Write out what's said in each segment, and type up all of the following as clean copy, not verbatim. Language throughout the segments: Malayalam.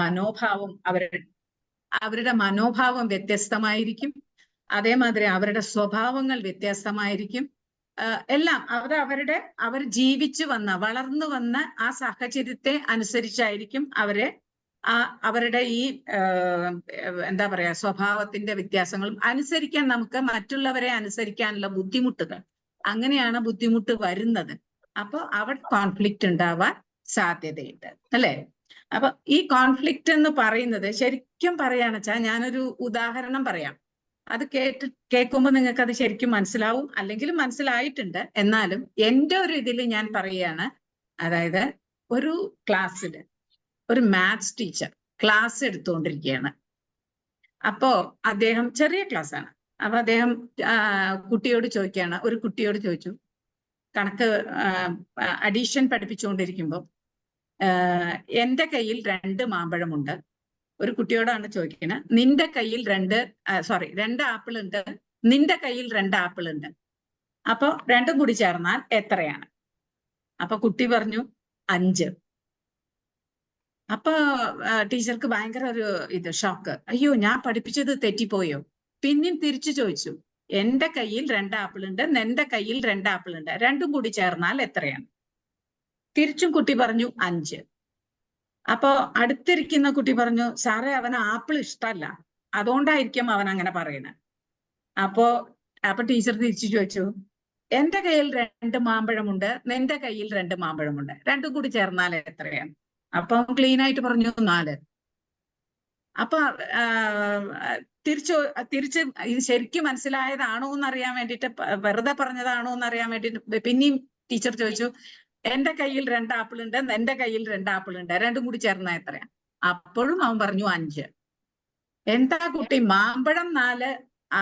മനോഭാവം അവരുടെ മനോഭാവം വ്യത്യസ്തമായിരിക്കും. അതേമാതിരി അവരുടെ സ്വഭാവങ്ങൾ വ്യത്യസ്തമായിരിക്കും. എല്ലാം അവർ ജീവിച്ചു വന്ന വളർന്നു വന്ന ആ സാഹചര്യത്തെ അനുസരിച്ചായിരിക്കും അവരുടെ ഈ എന്താ പറയാ സ്വഭാവത്തിന്റെ വ്യത്യാസങ്ങളും അനുസരിക്കാൻ നമുക്ക് മറ്റുള്ളവരെ അനുസരിക്കാനുള്ള ബുദ്ധിമുട്ടുകൾ, അങ്ങനെയാണ് ബുദ്ധിമുട്ട് വരുന്നത്. അപ്പൊ അവിടെ കോൺഫ്ലിക്റ്റ് ഉണ്ടാവാൻ സാധ്യതയുണ്ട് അല്ലെ. അപ്പൊ ഈ കോൺഫ്ലിക്റ്റ് എന്ന് പറയുന്നത് ശരിക്കും പറയാന്ന് വെച്ചാൽ ഞാനൊരു ഉദാഹരണം പറയാം. അത് കേൾക്കുമ്പോൾ നിങ്ങൾക്ക് അത് ശരിക്കും മനസ്സിലാവും, അല്ലെങ്കിൽ മനസ്സിലായിട്ടുണ്ട്. എന്നാലും എൻ്റെ ഒരു ഇതിൽ ഞാൻ പറയുകയാണ്. അതായത് ഒരു ക്ലാസ്സിൽ ഒരു മാത്സ് ടീച്ചർ ക്ലാസ് എടുത്തുകൊണ്ടിരിക്കുകയാണ്. അപ്പോ അദ്ദേഹം ചെറിയ ക്ലാസ് ആണ്. അപ്പൊ അദ്ദേഹം ഒരു കുട്ടിയോട് ചോദിച്ചു, കണക്ക് അഡീഷൻ പഠിപ്പിച്ചുകൊണ്ടിരിക്കുമ്പോൾ എൻ്റെ കയ്യിൽ 2 മാമ്പഴമുണ്ട്. ഒരു കുട്ടിയോടാണ് ചോദിക്കുന്നത്, നിന്റെ കയ്യിൽ 2 ആപ്പിൾ ഉണ്ട്, നിന്റെ കയ്യിൽ 2 ആപ്പിൾ ഉണ്ട്, അപ്പൊ രണ്ടും കൂടി ചേർന്നാൽ എത്രയാണ്? അപ്പൊ കുട്ടി പറഞ്ഞു 5. അപ്പൊ ടീച്ചർക്ക് ഭയങ്കര ഒരു ഷോക്ക്. അയ്യോ, ഞാൻ പഠിപ്പിച്ചത് തെറ്റിപ്പോയോ? പിന്നെയും തിരിച്ചു ചോദിച്ചു, എന്റെ കയ്യിൽ 2 ആപ്പിൾ ഉണ്ട്, നിന്റെ കയ്യിൽ 2 ആപ്പിൾ ഉണ്ട്, രണ്ടും കൂടി ചേർന്നാൽ എത്രയാണ്? തിരിച്ചും കുട്ടി പറഞ്ഞു 5. അപ്പോ അടുത്തിരിക്കുന്ന കുട്ടി പറഞ്ഞു, സാറേ അവന് ആപ്പിൾ ഇഷ്ടമല്ല, അതുകൊണ്ടായിരിക്കും അവൻ അങ്ങനെ പറയുന്നത്. അപ്പൊ ടീച്ചർ തിരിച്ചു ചോദിച്ചു, എന്റെ കയ്യിൽ 2 മാമ്പഴമുണ്ട്, നിന്റെ കയ്യിൽ 2 മാമ്പഴമുണ്ട്, രണ്ടും കൂടി ചേർന്നാൽ എത്രയാണ്? അപ്പൊ ക്ലീൻ ആയിട്ട് പറഞ്ഞു 4. അപ്പൊ തിരിച്ച് ഇത് ശരിക്കും മനസ്സിലായതാണോ എന്നറിയാൻ വേണ്ടിയിട്ട്, വെറുതെ പറഞ്ഞതാണോ എന്നറിയാൻ വേണ്ടിയിട്ട് പിന്നെയും ടീച്ചർ ചോദിച്ചു, എന്റെ കയ്യിൽ 2 ആപ്പിൾ ഉണ്ട്, നിന്റെ കയ്യിൽ 2 ആപ്പിൾ ഉണ്ട്, രണ്ടും കൂടി ചേർന്നാൽ എത്രയാണ്? അപ്പോഴും അവൻ പറഞ്ഞു 5. എന്താ കുട്ടി, മാമ്പഴം 4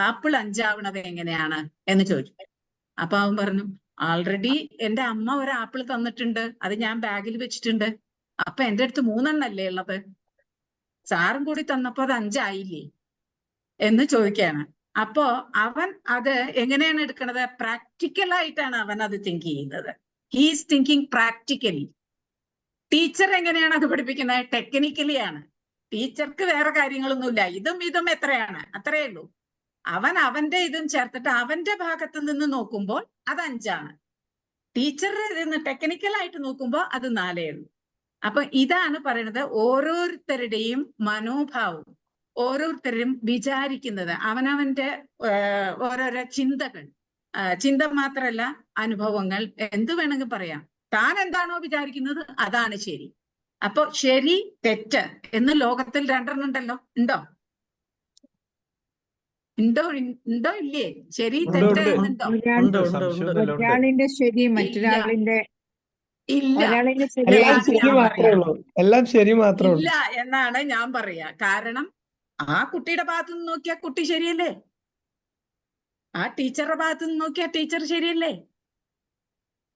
ആപ്പിൾ 5 ആവണത് എങ്ങനെയാണ് എന്ന് ചോദിച്ചു. അപ്പൊ അവൻ പറഞ്ഞു, ആൾറെഡി എന്റെ അമ്മ ഒരു ആപ്പിൾ തന്നിട്ടുണ്ട്, അത് ഞാൻ ബാഗിൽ വെച്ചിട്ടുണ്ട്, അപ്പൊ എന്റെ അടുത്ത് 3 എണ്ണല്ലേ ഉള്ളത്, സാറും കൂടി തന്നപ്പോ അത് 5 ആയില്ലേ എന്ന് ചോദിക്കാണ്. അപ്പോ അവൻ അത് എങ്ങനെയാണ് എടുക്കണത്? പ്രാക്ടിക്കലായിട്ടാണ് അവൻ അത് തിങ്ക് ചെയ്യുന്നത്. He's thinking practically. ടീച്ചർ എങ്ങനെയാണ് അത് പഠിപ്പിക്കുന്നത്? ടെക്നിക്കലി ആണ്. ടീച്ചർക്ക് വേറെ കാര്യങ്ങളൊന്നുമില്ല, ഇതും എത്രയാണ്, അത്രയേ ഉള്ളൂ. അവൻ അവന്റെ ഇതും ചേർത്തിട്ട് അവന്റെ ഭാഗത്ത് നിന്ന് നോക്കുമ്പോൾ അത് 5 ആണ്. ടീച്ചറുടെ നിന്ന് ടെക്നിക്കലായിട്ട് നോക്കുമ്പോൾ അത് 4 ഉള്ളൂ. അപ്പൊ ഇതാണ് പറയുന്നത്, ഓരോരുത്തരുടെയും മനോഭാവം, ഓരോരുത്തരും വിചാരിക്കുന്നത്, അവനവന്റെ ഓരോരോ ചിന്ത മാത്രമല്ല, അനുഭവങ്ങൾ, എന്ത് വേണമെങ്കിൽ പറയാം. താൻ എന്താണോ വിചാരിക്കുന്നത് അതാണ് ശരി. അപ്പൊ ശരി തെറ്റ് എന്ന് ലോകത്തിൽ 2 ഉണ്ടല്ലോ. ഉണ്ടോ ഇല്ലേ? ശരി തെറ്റ് എന്നുണ്ടോ? ഒരാളിന്റെ ശരി മറ്റൊരാളിന്റെ എല്ലാം ശരി മാത്രമേ ഇല്ല എന്നാണ് ഞാൻ പറയാ. കാരണം ആ കുട്ടിയുടെ ഭാഗത്ത് നിന്ന് നോക്കിയാൽ കുട്ടി ശരിയല്ലേ, ആ ടീച്ചറുടെ ഭാഗത്ത് നിന്ന് നോക്കിയാൽ ടീച്ചർ ശരിയല്ലേ.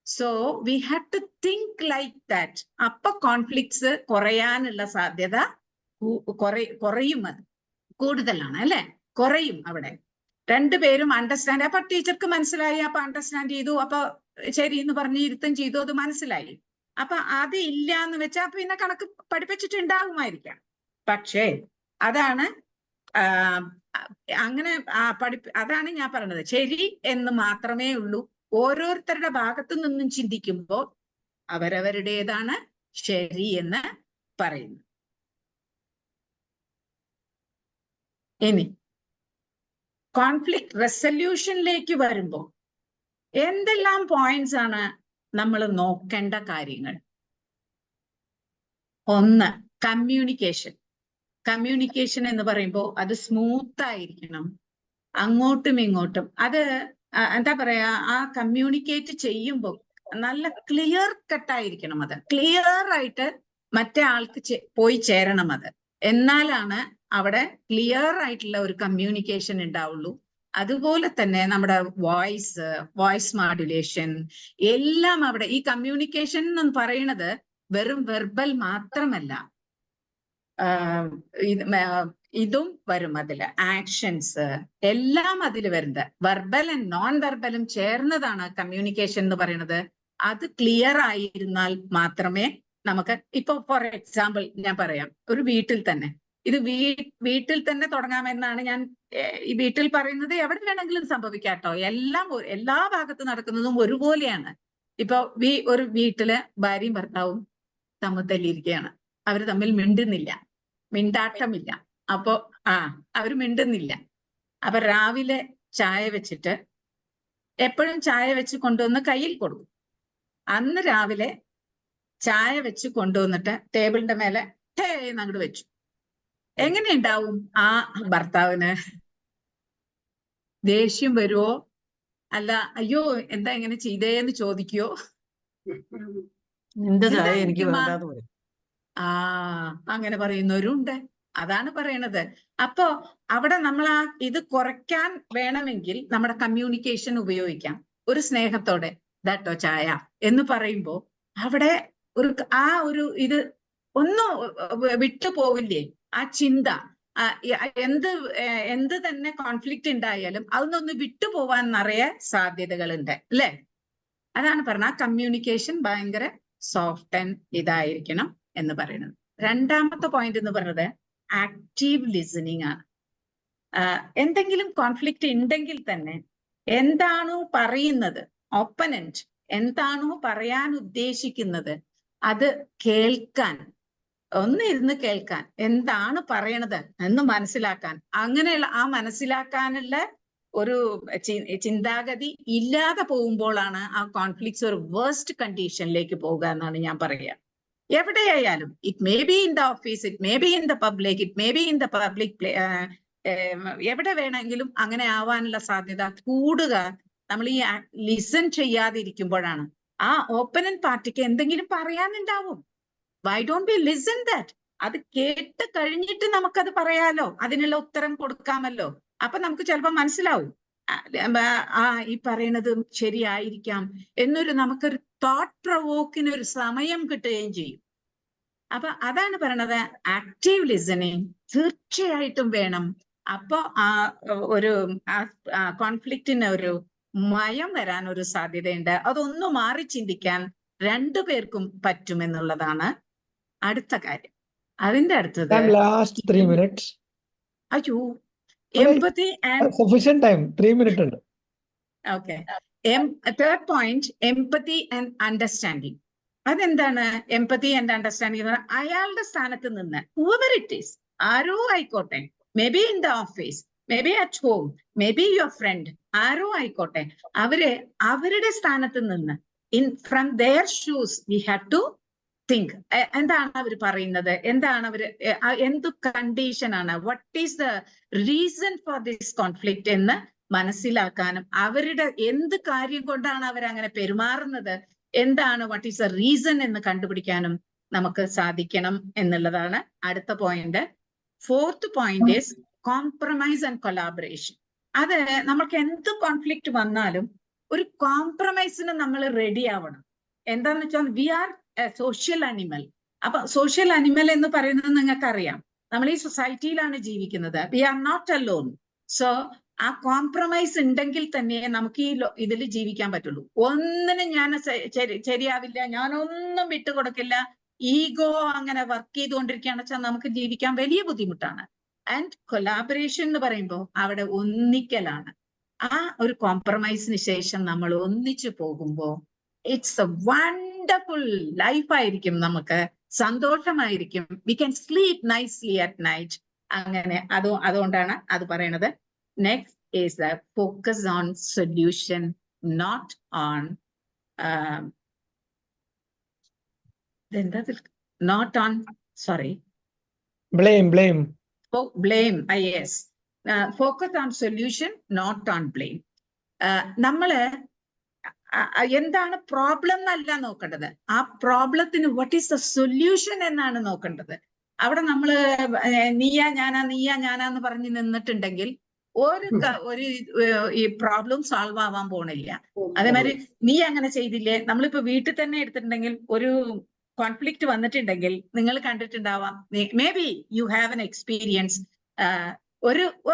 So we have to think like that. അപ്പൊ കോൺഫ്ലിക്ട്സ് കുറയാനുള്ള സാധ്യത കുറയും, അത് കൂടുതലാണ് അല്ലെ, കുറയും. അവിടെ 2 പേരും അണ്ടർസ്റ്റാൻഡ്. അപ്പൊ ടീച്ചർക്ക് മനസ്സിലായി, അപ്പൊ അണ്ടർസ്റ്റാൻഡ് ചെയ്തു, അപ്പൊ ശരി എന്ന് പറഞ്ഞ് ഇരുത്തം ചെയ്തു, അത് മനസ്സിലായി. അപ്പൊ അത് ഇല്ല എന്ന് വെച്ചാൽ പിന്നെ കണക്ക് പഠിപ്പിച്ചിട്ടുണ്ടാകുമായിരിക്കാം. പക്ഷേ അതാണ് അങ്ങനെ അതാണ് ഞാൻ പറഞ്ഞത്, ശരി എന്ന് മാത്രമേ ഉള്ളൂ. ഓരോരുത്തരുടെ ഭാഗത്തു നിന്നും ചിന്തിക്കുമ്പോൾ അവരവരുടേതാണ് ശരി എന്ന് പറയുന്നു. ഇനി കോൺഫ്ലിക്ട് റെസല്യൂഷനിലേക്ക് വരുമ്പോൾ എന്തെല്ലാം പോയിന്റ്സ് ആണ് നമ്മൾ നോക്കേണ്ട കാര്യങ്ങൾ? 1, കമ്മ്യൂണിക്കേഷൻ എന്ന് പറയുമ്പോൾ അത് സ്മൂത്ത് ആയിരിക്കണം, അങ്ങോട്ടും ഇങ്ങോട്ടും. അത് എന്താ പറയാ, ആ കമ്മ്യൂണിക്കേറ്റ് ചെയ്യുമ്പോൾ നല്ല ക്ലിയർ കട്ടായിരിക്കണം. അത് ക്ലിയർ ആയിട്ട് മറ്റേ ആൾക്ക് പോയി ചേരണം. അത് എന്നാലാണ് അവിടെ ക്ലിയർ ആയിട്ടുള്ള ഒരു കമ്മ്യൂണിക്കേഷൻ ഉണ്ടാവുള്ളൂ. അതുപോലെ തന്നെ നമ്മുടെ വോയിസ് മോഡുലേഷൻ എല്ലാം അവിടെ. ഈ കമ്മ്യൂണിക്കേഷൻ എന്ന് പറയുന്നത് വെറും വെർബൽ മാത്രമല്ല, ഇതും വരും അതില്, ആക്ഷൻസ് എല്ലാം അതിൽ വരുന്നത്. വെർബൽ ആൻഡ് നോൺ വെർബലും ചേർന്നതാണ് കമ്മ്യൂണിക്കേഷൻ എന്ന് പറയുന്നത്. അത് ക്ലിയർ ആയിരുന്നാൽ മാത്രമേ നമുക്ക് ഇപ്പൊ ഫോർ എക്സാമ്പിൾ ഞാൻ പറയാം, ഒരു വീട്ടിൽ തന്നെ ഇത് വീട്ടിൽ തന്നെ തുടങ്ങാമെന്നാണ് ഞാൻ ഈ വീട്ടിൽ പറയുന്നത്. എവിടെ വേണമെങ്കിലും സംഭവിക്കാട്ടോ, എല്ലാ ഭാഗത്ത് നടക്കുന്നതും ഒരുപോലെയാണ്. ഇപ്പൊ ഒരു വീട്ടില് ഭാര്യയും ഭർത്താവും തമ്മിൽ തല്ലിയിരിക്കുകയാണ്. അവർ തമ്മിൽ മിണ്ടുന്നില്ല, മിണ്ടാട്ടമില്ല. അപ്പോ അവര് മിണ്ടുന്നില്ല. അപ്പൊ രാവിലെ ചായ വെച്ചിട്ട് എപ്പോഴും ചായ വെച്ച് കൊണ്ടുവന്ന് കയ്യിൽ കൊടുക്കും. അന്ന് രാവിലെ ചായ വെച്ച് കൊണ്ടുവന്നിട്ട് ടേബിളിന്റെ മേലെ അങ്ങോട്ട് വെച്ചു. എങ്ങനെയുണ്ടാവും ആ ഭർത്താവിന്? ദേഷ്യം വരുവോ? അല്ല അയ്യോ എന്താ ഇങ്ങനെ ചെയ്തേന്ന് ചോദിക്കോ? അങ്ങനെ പറയുന്നവരുണ്ട്. അതാണ് പറയണത്. അപ്പോ അവിടെ നമ്മൾ ഇത് കുറയ്ക്കാൻ വേണമെങ്കിൽ നമ്മുടെ കമ്മ്യൂണിക്കേഷൻ ഉപയോഗിക്കാം. ഒരു സ്നേഹത്തോടെ ദാട്ടോ ചായ എന്ന് പറയുമ്പോ അവിടെ ഒരു ഇത് ഒന്നും വിട്ടുപോകില്ലേ? ആ ചിന്ത, എന്ത് തന്നെ കോൺഫ്ലിക്റ്റ് ഉണ്ടായാലും അതൊന്നൊന്ന് വിട്ടുപോവാൻ നിറയെ സാധ്യതകളുണ്ട് അല്ലേ? അതാണ് പറഞ്ഞ കമ്മ്യൂണിക്കേഷൻ ഭയങ്കര സോഫ്റ്റ് ആൻഡ് ഇതായിരിക്കണം എന്ന് പറയുന്നത്. രണ്ടാമത്തെ പോയിന്റ് എന്ന് പറയുന്നത് ആക്റ്റീവ് ലിസണിങ് ആണ്. എന്തെങ്കിലും കോൺഫ്ലിക്റ്റ് ഉണ്ടെങ്കിൽ തന്നെ എന്താണോ പറയുന്നത്, ഓപ്പനന്റ് എന്താണോ പറയാൻ ഉദ്ദേശിക്കുന്നത് അത് കേൾക്കാൻ, ഇരുന്ന് കേൾക്കാൻ, എന്താണ് പറയണത് എന്ന് മനസ്സിലാക്കാൻ, അങ്ങനെയുള്ള ആ മനസ്സിലാക്കാനുള്ള ഒരു ചിന്താഗതി ഇല്ലാതെ പോകുമ്പോഴാണ് ആ കോൺഫ്ലിക്ട്സ് ഒരു വേർസ്റ്റ് കണ്ടീഷനിലേക്ക് പോകുക എന്നാണ് ഞാൻ പറയുക. എവിടെയായാലും, it may be in the office, it may be in the public, it may be in the public, എവിടെ വേണമെങ്കിലും അങ്ങനെ ആവാനുള്ള സാധ്യത കൂടുക നമ്മൾ ഈ ലിസൺ ചെയ്യാതിരിക്കുമ്പോഴാണ്. ആ ഓപ്പണന്റ് പാർട്ടിക്ക് എന്തെങ്കിലും പറയാനുണ്ടാവും. Why don't we listen that? അത് കേട്ട് കഴിഞ്ഞിട്ട് നമുക്കത് പറയാലോ, അതിനുള്ള ഉത്തരം കൊടുക്കാമല്ലോ. അപ്പൊ നമുക്ക് ചിലപ്പോൾ മനസ്സിലാവും ഈ പറയണത് ശരിയായിരിക്കാം എന്നൊരു നമുക്കൊരു തോട്ട് പ്രൊവോക്കിന് ഒരു സമയം കിട്ടുകയും ചെയ്യും. അപ്പൊ അതാണ് പറയണത്, ആക്റ്റീവ് ലിസണിങ് തീർച്ചയായിട്ടും വേണം. അപ്പൊ ഒരു കോൺഫ്ലിക്റ്റിന് ഒരു മയം വരാൻ ഒരു സാധ്യതയുണ്ട്. അതൊന്ന് മാറി ചിന്തിക്കാൻ രണ്ടുപേർക്കും പറ്റുമെന്നുള്ളതാണ് അടുത്ത കാര്യം. അതിന്റെ അടുത്തത് ലാസ്റ്റ് 3 minutes. അയ്യോ, empathy and sufficient time 3 minutes ഉണ്ട്. Okay. Third point, empathy and understanding. അതെന്താണ് എംപതി ആൻഡ് അണ്ടർസ്റ്റാൻഡിങ്? അയാളുടെ സ്ഥാനത്ത് നിന്ന് whoever it is, ആരോ ആയിക്കോട്ടെ, may be in the office, may be at home, may be your friend, ആരോ ആയിക്കോട്ടെ, അവരുടെ സ്ഥാനത്ത് നിന്ന് from their shoes we have to think. എന്താണ് അവർ പറയുന്നത്, എന്താണ് എന്ത് കണ്ടീഷനാണ്, what is the reason for this conflict എന്ന് മനസ്സിലാക്കാനും, അവരുടെ എന്ത് കാര്യം കൊണ്ടാണ് അവരങ്ങനെ പെരുമാറുന്നത്, എന്താണ് വാട്ട് ഈസ് ദ റീസൺ എന്ന് കണ്ടുപിടിക്കാനും നമുക്ക് സാധിക്കണം എന്നുള്ളതാണ് അടുത്ത point. Fourth point is compromise and collaboration. അത് നമുക്ക് എന്ത് കോൺഫ്ലിക്റ്റ് വന്നാലും ഒരു കോംപ്രമൈസിന് നമ്മൾ റെഡി ആവണം. എന്താന്ന് വെച്ചാൽ വി ആർ സോഷ്യൽ അനിമൽ. അപ്പൊ സോഷ്യൽ അനിമൽ എന്ന് പറയുന്നത് നിങ്ങൾക്കറിയാം, നമ്മൾ ഈ സൊസൈറ്റിയിലാണ് ജീവിക്കുന്നത്. We are not alone. So ആ കോംപ്രമൈസ് ഉണ്ടെങ്കിൽ തന്നെ നമുക്ക് ഈ ഇതിൽ ജീവിക്കാൻ പറ്റുള്ളൂ. ഒന്നിനും ഞാൻ ശരിയാവില്ല, ഞാനൊന്നും വിട്ടുകൊടുക്കില്ല, ഈഗോ അങ്ങനെ വർക്ക് ചെയ്തുകൊണ്ടിരിക്കുകയാണെന്ന് വെച്ചാൽ നമുക്ക് ജീവിക്കാൻ വലിയ ബുദ്ധിമുട്ടാണ്. ആൻഡ് കൊലാബറേഷൻ എന്ന് പറയുമ്പോൾ അവിടെ ഒന്നിക്കലാണ്. ആ ഒരു കോംപ്രമൈസിന് ശേഷം നമ്മൾ ഒന്നിച്ചു പോകുമ്പോൾ ഇറ്റ്സ് എ വണ്ടർഫുൾ ലൈഫ് ആയിരിക്കും, നമുക്ക് സന്തോഷമായിരിക്കും. We can sleep nicely at night. അങ്ങനെ അതുകൊണ്ടാണ് അത് പറയണത്. Next is the focus on solution, not on blame. Yes. Focus on solution, not on blame. നമ്മള് എന്താണ് പ്രോബ്ലം എന്നല്ല നോക്കേണ്ടത്, ആ പ്രോബ്ലത്തിന് വാട്ട് ഈസ് ദ സൊല്യൂഷൻ എന്നാണ് നോക്കേണ്ടത്. അവിടെ നമ്മള് നീയാ ഞാനാന്ന് പറഞ്ഞ് നിന്നിട്ടുണ്ടെങ്കിൽ ഒരു ഈ പ്രോബ്ലം സോൾവ് ആവാൻ പോണില്ല. അതേമാതിരി നീ അങ്ങനെ ചെയ്തില്ലേ, നമ്മളിപ്പോ വീട്ടിൽ തന്നെ എടുത്തിട്ടുണ്ടെങ്കിൽ ഒരു കോൺഫ്ലിക്റ്റ് വന്നിട്ടുണ്ടെങ്കിൽ നിങ്ങൾ കണ്ടിട്ടുണ്ടാവാം, may be you have an experience,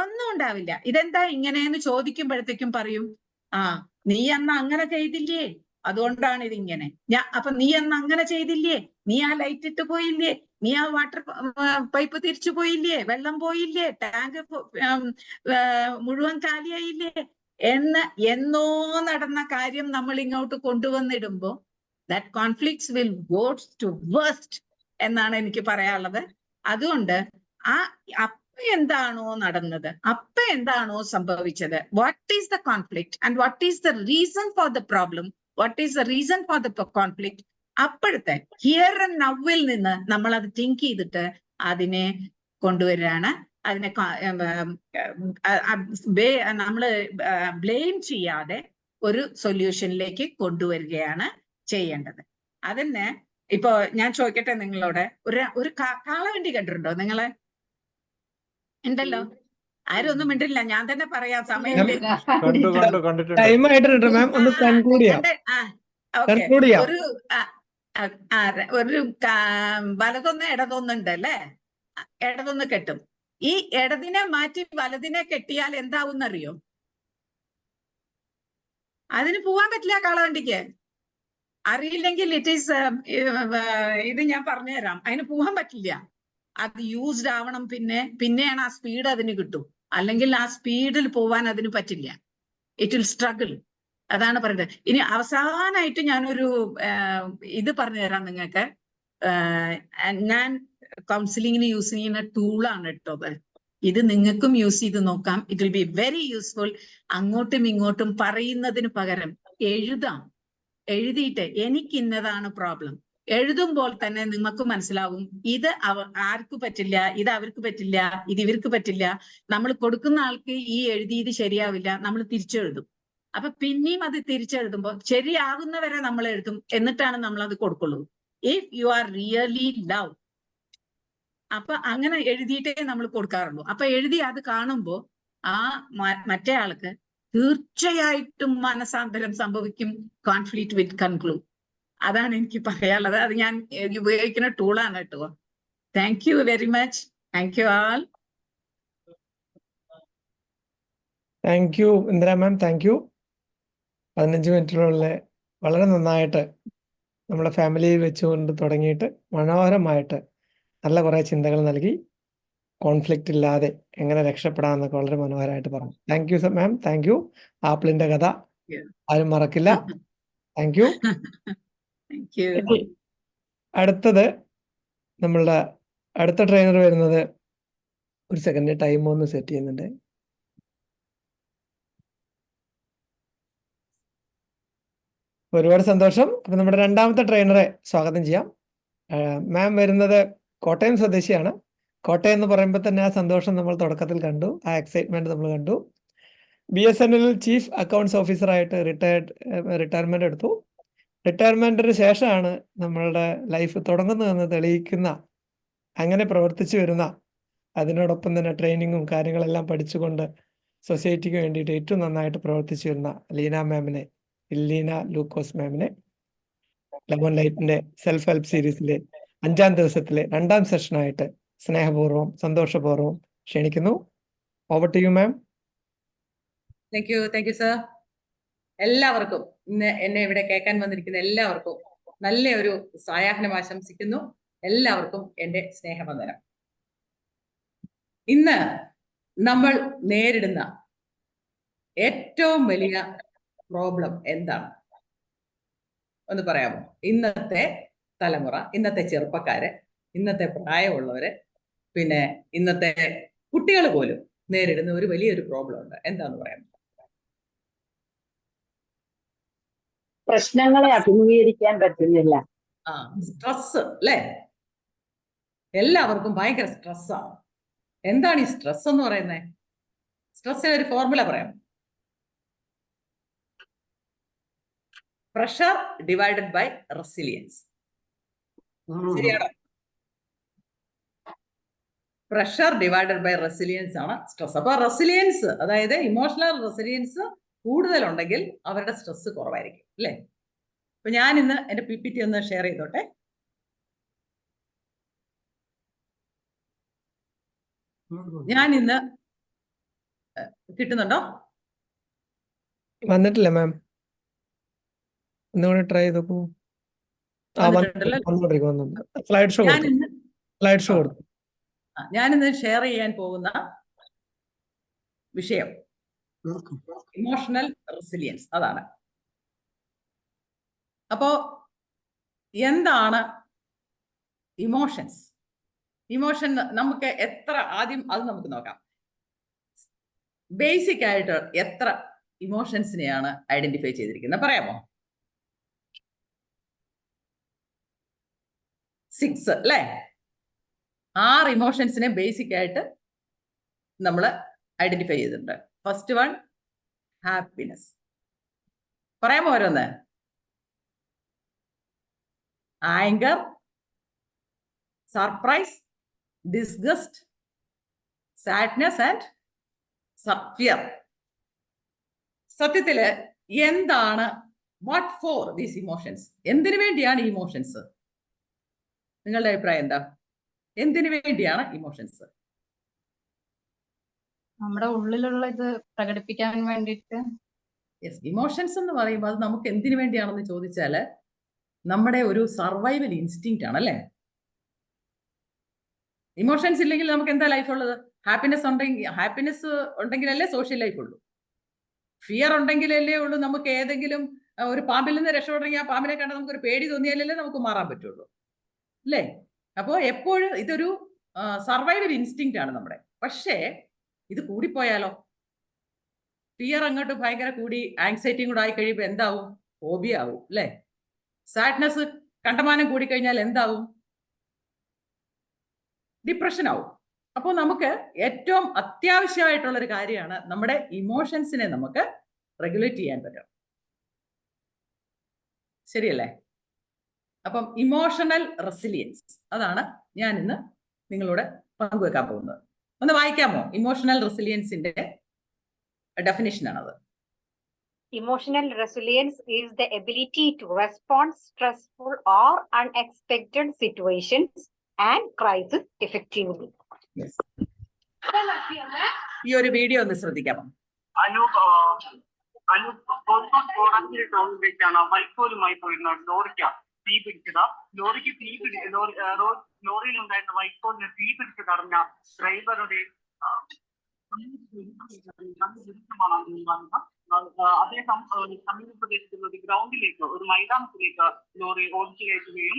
ഒന്നും ഉണ്ടാവില്ല, ഇതെന്താ ഇങ്ങനെയെന്ന് ചോദിക്കുമ്പോഴത്തേക്കും പറയും, നീ അന്ന് അങ്ങനെ ചെയ്തില്ലേ, അതുകൊണ്ടാണ് ഇതിങ്ങനെ. അപ്പൊ നീ അന്ന് അങ്ങനെ ചെയ്തില്ലേ, നീ ആ ലൈറ്റ് ഇട്ട് പോയില്ലേ, നീ ആ വാട്ടർ പൈപ്പ് തിരിച്ചു പോയില്ലേ, വെള്ളം പോയില്ലേ, ടാങ്ക് മുഴുവൻ കാലിയായില്ലേ എന്നോ നടന്ന കാര്യം നമ്മൾ ഇങ്ങോട്ട് കൊണ്ടുവന്നിടുമ്പോ that conflicts will go to worst എന്നാണ് എനിക്ക് പറയാനുള്ളത്. അതുകൊണ്ട് അപ്പ എന്താണോ നടന്നത്, അപ്പ എന്താണോ സംഭവിച്ചത്, what is the conflict and what is the reason for the problem, what is the reason for the conflict, അപ്പോഴത്തെ ഹിയർ ആൻഡ് നൗവിൽ നിന്ന് നമ്മൾ അത് തിങ്ക് ചെയ്തിട്ട് അതിനെ കൊണ്ടുവരികയാണ്. അതിനെ നമ്മള് ബ്ലെയിം ചെയ്യാതെ ഒരു സൊല്യൂഷനിലേക്ക് കൊണ്ടുവരികയാണ് ചെയ്യേണ്ടത്. അതിന് ഇപ്പൊ ഞാൻ ചോദിക്കട്ടെ നിങ്ങളോട്, ഒരു കാളവണ്ടി കണ്ടിട്ടുണ്ടോ നിങ്ങള്? ഉണ്ടല്ലോ, ആരും ഒന്നും മിണ്ടില്ല, ഞാൻ തന്നെ പറയാം, സമയമില്ല. ടൈം ആയിട്ടുണ്ട് മാം, ഒന്ന് കൺക്ലൂഡ് ചെയ്യാം. ഒരു വലതൊന്ന് ഇടതൊന്നുണ്ട് അല്ലേ, ഇടതൊന്ന് കെട്ടും. ഈ ഇടതിനെ മാറ്റി വലതിനെ കെട്ടിയാൽ എന്താവുന്നറിയോ? അതിന് പോവാൻ പറ്റില്ല കാളവണ്ടിക്ക്. അറിയില്ലെങ്കിൽ ഇത് ഞാൻ പറഞ്ഞുതരാം. അതിന് പോകാൻ പറ്റില്ല, അത് യൂസ്ഡ് ആവണം. പിന്നെയാണ് ആ സ്പീഡ് അതിന് കിട്ടും, അല്ലെങ്കിൽ ആ സ്പീഡിൽ പോവാൻ അതിന് പറ്റില്ല. It will struggle. അതാണ് പറയുന്നത്. ഇനി അവസാനമായിട്ട് ഞാനൊരു ഇത് പറഞ്ഞു തരാം നിങ്ങൾക്ക്. ഞാൻ കൗൺസിലിങ്ങിന് യൂസ് ചെയ്യുന്ന ടൂളാണ് കേട്ടോ അത്. ഇത് നിങ്ങൾക്കും യൂസ് ചെയ്ത് നോക്കാം. It will be very useful. അങ്ങോട്ടും ഇങ്ങോട്ടും പറയുന്നതിന് പകരം എഴുതിയിട്ട് എനിക്ക് ഇന്നതാണ് പ്രോബ്ലം എഴുതുമ്പോൾ തന്നെ നിങ്ങൾക്ക് മനസ്സിലാവും, ഇത് ആർക്ക് പറ്റില്ല, ഇത് അവർക്ക് പറ്റില്ല, ഇത് ഇവർക്ക് പറ്റില്ല. നമ്മൾ കൊടുക്കുന്ന ആൾക്ക് ഈ എഴുതിയത് ശരിയാവില്ല, നമ്മൾ തിരിച്ചെഴുതും. അപ്പൊ പിന്നെയും അത് തിരിച്ചെഴുതുമ്പോൾ ശരിയാകുന്നവരെ നമ്മൾ എഴുതും, എന്നിട്ടാണ് നമ്മൾ അത് കൊടുക്കുള്ളൂ. If you are really love, അപ്പൊ അങ്ങനെ എഴുതിയിട്ടേ നമ്മൾ കൊടുക്കാറുള്ളൂ. അപ്പൊ എഴുതി അത് കാണുമ്പോൾ ആ മറ്റേ ആൾക്ക് തീർച്ചയായിട്ടും മനസാന്തരം സംഭവിക്കും. Conflict will conclude. അതാണ് എനിക്ക് പറയാനുള്ളത്. അത് ഞാൻ ഉപയോഗിക്കുന്ന ടൂളാണ് കേട്ടോ. Thank you very much. Thank you all. Thank you Indira ma'am, thank U. 15 മിനിറ്റിനുള്ള വളരെ നന്നായിട്ട് നമ്മുടെ ഫാമിലിയിൽ വെച്ചുകൊണ്ട് തുടങ്ങിയിട്ട് മനോഹരമായിട്ട് നല്ല കുറെ ചിന്തകൾ നൽകി. കോൺഫ്ലിക്റ്റ് ഇല്ലാതെ എങ്ങനെ രക്ഷപ്പെടാമെന്നൊക്കെ വളരെ മനോഹരമായിട്ട് പറഞ്ഞു. Thank you ma'am, thank U. ആപ്പിളിന്റെ കഥ ആരും മറക്കില്ല. Thank you. അടുത്തത് നമ്മളുടെ അടുത്ത ട്രെയിനർ വരുന്നത്, ഒരു സെക്കൻഡ് ടൈം ഒന്ന് സെറ്റ് ചെയ്യുന്നുണ്ട്. ഒരുപാട് സന്തോഷം. അപ്പൊ നമ്മുടെ രണ്ടാമത്തെ ട്രെയിനറെ സ്വാഗതം ചെയ്യാം. മാം വരുന്നത് കോട്ടയം സ്വദേശിയാണ്. കോട്ടയം എന്ന് പറയുമ്പോൾ തന്നെ ആ സന്തോഷം നമ്മൾ തുടക്കത്തിൽ കണ്ടു, ആ എക്സൈറ്റ്മെന്റ് നമ്മൾ കണ്ടു. BSNL ചീഫ് അക്കൗണ്ട്സ് ഓഫീസറായിട്ട് റിട്ടയർമെന്റ് എടുത്തു. റിട്ടയർമെന്റിന് ശേഷമാണ് നമ്മളുടെ ലൈഫ് തുടങ്ങുന്നതെന്ന് തെളിയിക്കുന്ന, അങ്ങനെ പ്രവർത്തിച്ചു വരുന്ന, അതിനോടൊപ്പം തന്നെ ട്രെയിനിങ്ങും കാര്യങ്ങളെല്ലാം പഠിച്ചുകൊണ്ട് സൊസൈറ്റിക്ക് വേണ്ടിയിട്ട് ഏറ്റവും നന്നായിട്ട് പ്രവർത്തിച്ചു വരുന്ന ഇല്ലീന ലൂക്കോസ് മാമിനെ ലെമൺ ലൈറ്റിന്റെ സെൽഫ് ഹെൽപ്പ് സീരീസിലെ 5ാം ദിവസത്തിലെ 2ാം സെഷനായിട്ട് സ്നേഹപൂർവ്വം സന്തോഷപൂർവ്വം ക്ഷണിക്കുന്നു. Over to you ma'am. Thank you sir. എല്ലാവർക്കും, ഇന്ന് എന്നെ ഇവിടെ കേൾക്കാൻ വന്നിരിക്കുന്ന എല്ലാവർക്കും നല്ല ഒരു സായാഹ്നം ആശംസിക്കുന്നു. എല്ലാവർക്കും എൻ്റെ സ്നേഹവന്ദനം. ഇന്ന് നമ്മൾ നേരിടുന്ന ഏറ്റവും വലിയ പ്രോബ്ലം എന്താണ് ഒന്ന് പറയാമോ? ഇന്നത്തെ തലമുറ, ഇന്നത്തെ ചെറുപ്പക്കാര്, ഇന്നത്തെ പ്രായമുള്ളവര്, പിന്നെ ഇന്നത്തെ കുട്ടികൾ പോലും നേരിടുന്ന ഒരു വലിയൊരു പ്രോബ്ലം ഉണ്ട്. എന്താന്ന് പറയാമോ? പ്രശ്നങ്ങളെ അഭിമുഖീകരിക്കാൻ പറ്റുന്നില്ല. സ്ട്രെസ് അല്ലേ? എല്ലാവർക്കും ഭയങ്കര സ്ട്രെസ്സാണ്. എന്താണ് ഈ സ്ട്രെസ് എന്ന് പറയുന്നത്? സ്ട്രെസ്സിന് ഒരു ഫോർമുല പറയാം. Pressure divided by resilience. ശരിയാണോ? പ്രഷർ ഡിവൈഡഡ് ബൈ റെസിലിയൻസ് ആണ് സ്ട്രെസ്. അപ്പൊ റെസിലിയൻസ്, അതായത് ഇമോഷണൽ റെസിലിയൻസ് കൂടുതലുണ്ടെങ്കിൽ അവരുടെ സ്ട്രെസ് കുറവായിരിക്കും അല്ലേ? അപ്പൊ ഞാൻ ഇന്ന് എൻ്റെ PPT ഒന്ന് ഷെയർ ചെയ്തോട്ടെ. ഞാൻ ഇന്ന് കിട്ടുന്നുണ്ടോ? വന്നിട്ടില്ല മാം, ഒന്നുകൂടി ട്രൈ ചെയ്ത് നോക്കൂ. വന്നിട്ടുണ്ടല്ലോ. വന്നുകൊണ്ടിരിക്കും. സ്ലൈഡ് ഷോ കൊടുത്തു. ഞാനിന്ന് സ്ലൈഡ് ഷോ കൊടുത്തു. ഞാനിന്ന് ഷെയർ ചെയ്യാൻ പോകുന്ന വിഷയം ഇമോഷണൽ റെസിലിയൻസ്. അതാണ്. അപ്പോ എന്താണ് ഇമോഷൻസ്? ഇമോഷൻ നമുക്ക് ആദ്യം അത് നമുക്ക് നോക്കാം. ബേസിക് ആയിട്ട് എത്ര ഇമോഷൻസിനെയാണ് ഐഡന്റിഫൈ ചെയ്തിരിക്കുന്നത് പറയാമോ? 6 അല്ലേ? 6 ഇമോഷൻസിനെ ബേസിക് ആയിട്ട് നമ്മൾ ഐഡന്റിഫൈ ചെയ്തിട്ടുണ്ട്. First one happiness. പറയാമോ ഓരോന്ന്? Anchor, surprise, disgust, sadness and fear. സത്യത്തില് എന്താണ് വാട്ട് ഫോർ ദീസ് ഇമോഷൻസ്? എന്തിനു വേണ്ടിയാണ് ഈ ഇമോഷൻസ്? നിങ്ങളുടെ അഭിപ്രായം എന്താ? എന്തിനു വേണ്ടിയാണ് ഇമോഷൻസ്? നമ്മുടെ ഉള്ളിലുള്ള ഇത് പ്രകടിപ്പിക്കാൻ വേണ്ടിയിട്ട്. യെസ്, ഇമോഷൻസ് എന്ന് പറയുമ്പോൾ അത് നമുക്ക് എന്തിനു വേണ്ടിയാണെന്ന് ചോദിച്ചാല് നമ്മുടെ ഒരു സർവൈവൽ ഇൻസ്റ്റിങ്ക്റ്റ് ആണ്, അല്ലേ? ഇമോഷൻസ് ഇല്ലെങ്കിൽ നമുക്ക് എന്താ ലൈഫ് ഉള്ളത്? ഹാപ്പിനെസ് ഉണ്ടെങ്കിലല്ലേ സോഷ്യൽ ലൈഫ് ഉള്ളൂ. ഫിയർ ഉണ്ടെങ്കിലല്ലേ ഉള്ളൂ നമുക്ക് ഏതെങ്കിലും ഒരു പാമ്പിൽ നിന്ന് രക്ഷപ്പെടണമെങ്കിൽ ആ പാമ്പിനെ കണ്ടാൽ നമുക്കൊരു പേടി തോന്നിയാലല്ലേ നമുക്ക് മാറാൻ പറ്റുള്ളൂ, അല്ലേ? അപ്പോൾ എപ്പോഴും ഇതൊരു സർവൈവൽ ഇൻസ്റ്റിങ്ക്റ്റ് ആണ് നമ്മുടെ. പക്ഷേ ഇത് കൂടിപ്പോയാലോ? ഫിയർ അങ്ങോട്ട് ഭയങ്കര കൂടി ആങ്സൈറ്റിയും കൂടെ ആയി കഴിയുമ്പോൾ എന്താവും? ഫോബിയ ആവും, അല്ലേ? സാഡ്നെസ് കണ്ടമാനം കൂടിക്കഴിഞ്ഞാൽ എന്താവും? ഡിപ്രഷൻ ആവും. അപ്പോൾ നമുക്ക് ഏറ്റവും അത്യാവശ്യമായിട്ടുള്ള ഒരു കാര്യമാണ് നമ്മുടെ ഇമോഷൻസിനെ നമുക്ക് റെഗുലേറ്റ് ചെയ്യാൻ പറ്റും. ശരിയല്ലേ? അപ്പം ഇമോഷണൽ റെസിലിയൻസ് അതാണ് ഞാൻ ഇന്ന് നിങ്ങളോട് പങ്കുവെക്കാൻ പോകുന്നത്. ഒന്ന് വായിക്കാമോ? ഇമോഷണൽ റെസിലിയൻസിന്റെ ഡെഫിനിഷൻ ആണത്. Emotional resilience is the ability to respond stressful or unexpected situations and crisis effectively. ഈ ഒരു വീഡിയോ ഒന്ന് ശ്രദ്ധിക്കാമോ? അനൂപ് കോടഞ്ചേരി ടൗണിലേക്കാണ് വൈക്കോലുമായി പോയിരുന്ന ലോറിക്ക് തീ പിടിച്ചത്. ലോറിയിലുണ്ടായിരുന്ന വൈക്കോലിന് തീ പിടിച്ചതറിഞ്ഞ ഡ്രൈവറുടെ അദ്ദേഹം സമീപ പ്രദേശത്തുള്ള ഒരു ഗ്രൗണ്ടിലേക്ക്, ഒരു മൈതാനത്തിലേക്ക് ലോറി ഓടിച്ചു കയറ്റുകയും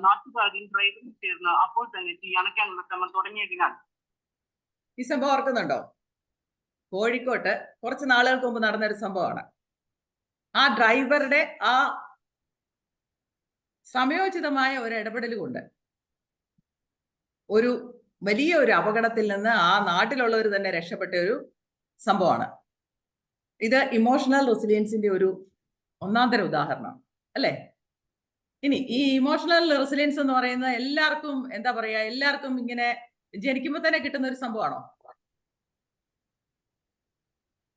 നാട്ടുകാരും ഡ്രൈവറും ചേർന്ന് അപ്പോൾ തന്നെ തീ അണയ്ക്കാനുള്ള ശ്രമം തുടങ്ങിയതിനാൽ. ഈ സംഭവം ഓർക്കുന്നുണ്ടോ? കോഴിക്കോട്ട് കുറച്ച് നാളുകൾക്ക് മുമ്പ് നടന്നൊരു സംഭവമാണ്. ആ ഡ്രൈവറുടെ ആ സമയോചിതമായ ഒരു ഇടപെടൽ കൊണ്ട് ഒരു വലിയ ഒരു അപകടത്തിൽ നിന്ന് ആ നാട്ടിലുള്ളവർ തന്നെ രക്ഷപ്പെട്ട ഒരു സംഭവമാണ്. ഇത് ഇമോഷണൽ റെസിലിയൻസിന്റെ ഒരു ഒന്നാന്തര ഉദാഹരണമാണ്, അല്ലേ? ഇനി ഈ ഇമോഷണൽ റെസിലിയൻസ് എന്ന് പറയുന്നത് എല്ലാവർക്കും എന്താ പറയാ, എല്ലാവർക്കും ഇങ്ങനെ ജനിക്കുമ്പോൾ തന്നെ കിട്ടുന്ന ഒരു സംഭവമാണോ?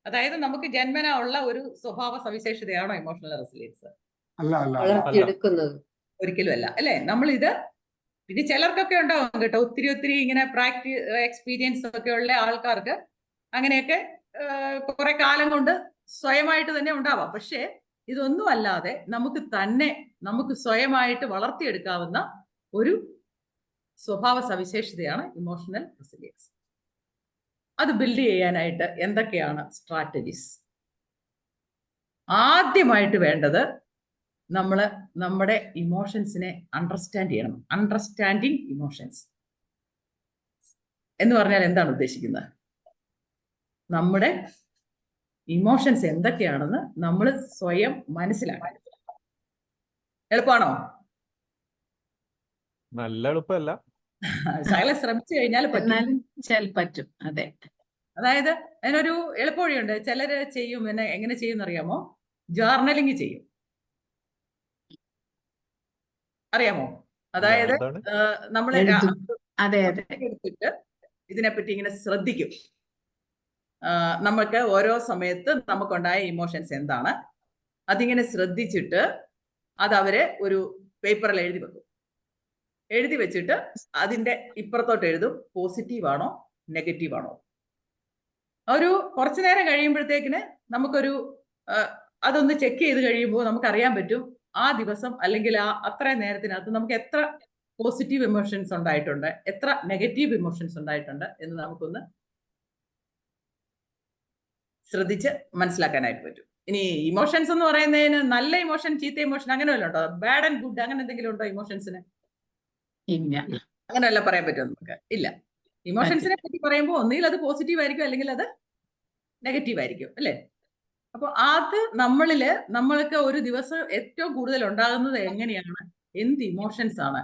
അതായത് നമുക്ക് ജന്മന ഉള്ള ഒരു സ്വഭാവ സവിശേഷതയാണോ ഇമോഷണൽ റെസിലിയൻസ്? ഒരിക്കലും അല്ല, അല്ലേ? നമ്മളിത് പിന്നെ ചിലർക്കൊക്കെ ഉണ്ടാവും കേട്ടോ, ഒത്തിരി ഇങ്ങനെ എക്സ്പീരിയൻസ് ഒക്കെ ഉള്ള ആൾക്കാർക്ക് അങ്ങനെയൊക്കെ കുറെ കാലം കൊണ്ട് സ്വയമായിട്ട് തന്നെ ഉണ്ടാവാം. പക്ഷേ ഇതൊന്നും അല്ലാതെ നമുക്ക് സ്വയമായിട്ട് വളർത്തിയെടുക്കാവുന്ന ഒരു സ്വഭാവ സവിശേഷതയാണ് ഇമോഷണൽ റെസിലിയൻസ്. അത് ബിൽഡ് ചെയ്യാനായിട്ട് എന്തൊക്കെയാണ് സ്ട്രാറ്റജീസ്? ആദ്യമായിട്ട് വേണ്ടത് നമ്മുടെ ഇമോഷൻസിനെ അണ്ടർസ്റ്റാൻഡ് ചെയ്യണം. അണ്ടർസ്റ്റാൻഡിങ് ഇമോഷൻസ് എന്ന് പറഞ്ഞാൽ എന്താണ് ഉദ്ദേശിക്കുന്നത്? നമ്മുടെ ഇമോഷൻസ് എന്തൊക്കെയാണെന്ന് നമ്മൾ സ്വയം മനസ്സിലാക്കണം. എളുപ്പമാണോ? നല്ല എളുപ്പമല്ല. ശകലം ശ്രമിച്ചു കഴിഞ്ഞാൽ പറ്റും. അതെ, അതായത് അതിനൊരു എളുപ്പവഴിയുണ്ട്. ചിലര് ചെയ്യും, എങ്ങനെ ചെയ്യുന്ന അറിയാമോ? ജേർണലിംഗ് ചെയ്യും. അറിയാമോ? അതായത് നമ്മൾ എടുത്തിട്ട് ഇതിനെപ്പറ്റി ഇങ്ങനെ ശ്രദ്ധിക്കും. നമുക്ക് ഓരോ സമയത്ത് നമുക്കുണ്ടായ ഇമോഷൻസ് എന്താണ്, അതിങ്ങനെ ശ്രദ്ധിച്ചിട്ട് അത് അവര് ഒരു പേപ്പറിൽ എഴുതി വെക്കും. എഴുതി വെച്ചിട്ട് അതിന്റെ ഇപ്പുറത്തോട്ട് എഴുതും, പോസിറ്റീവ് ആണോ നെഗറ്റീവ് ആണോ. ഒരു കുറച്ചു നേരം കഴിയുമ്പോഴത്തേക്കിന് നമുക്കൊരു അതൊന്ന് ചെക്ക് ചെയ്ത് കഴിയുമ്പോൾ നമുക്കറിയാൻ പറ്റും ആ ദിവസം അല്ലെങ്കിൽ അത്രയും നേരത്തിനകത്ത് നമുക്ക് എത്ര പോസിറ്റീവ് ഇമോഷൻസ് ഉണ്ടായിട്ടുണ്ട്, എത്ര നെഗറ്റീവ് ഇമോഷൻസ് ഉണ്ടായിട്ടുണ്ട് എന്ന് നമുക്കൊന്ന് ശ്രദ്ധിച്ച് മനസ്സിലാക്കാനായിട്ട് പറ്റും. ഇനി ഇമോഷൻസ് എന്ന് പറയുന്നതിന് നല്ല ഇമോഷൻ, ചീത്ത ഇമോഷൻ അങ്ങനെ വല്ലതും ഉണ്ടോ? ബാഡ് ആൻഡ് ഗുഡ് അങ്ങനെ എന്തെങ്കിലും ഉണ്ടോ ഇമോഷൻസിന്? ഇല്ല. അങ്ങനെയല്ല പറയാൻ പറ്റുമോ നമുക്ക്? ഇല്ല. ഇമോഷൻസിനെ പറ്റി പറയുമ്പോൾ ഒന്നുകിൽ അത് പോസിറ്റീവ് ആയിരിക്കും അല്ലെങ്കിൽ അത് നെഗറ്റീവ് ആയിരിക്കും, അല്ലേ? അപ്പൊ അത് നമ്മൾക്ക് ഒരു ദിവസം ഏറ്റവും കൂടുതൽ ഉണ്ടാകുന്നത് എങ്ങനെയാണ്, എന്ത് ഇമോഷൻസ് ആണ്,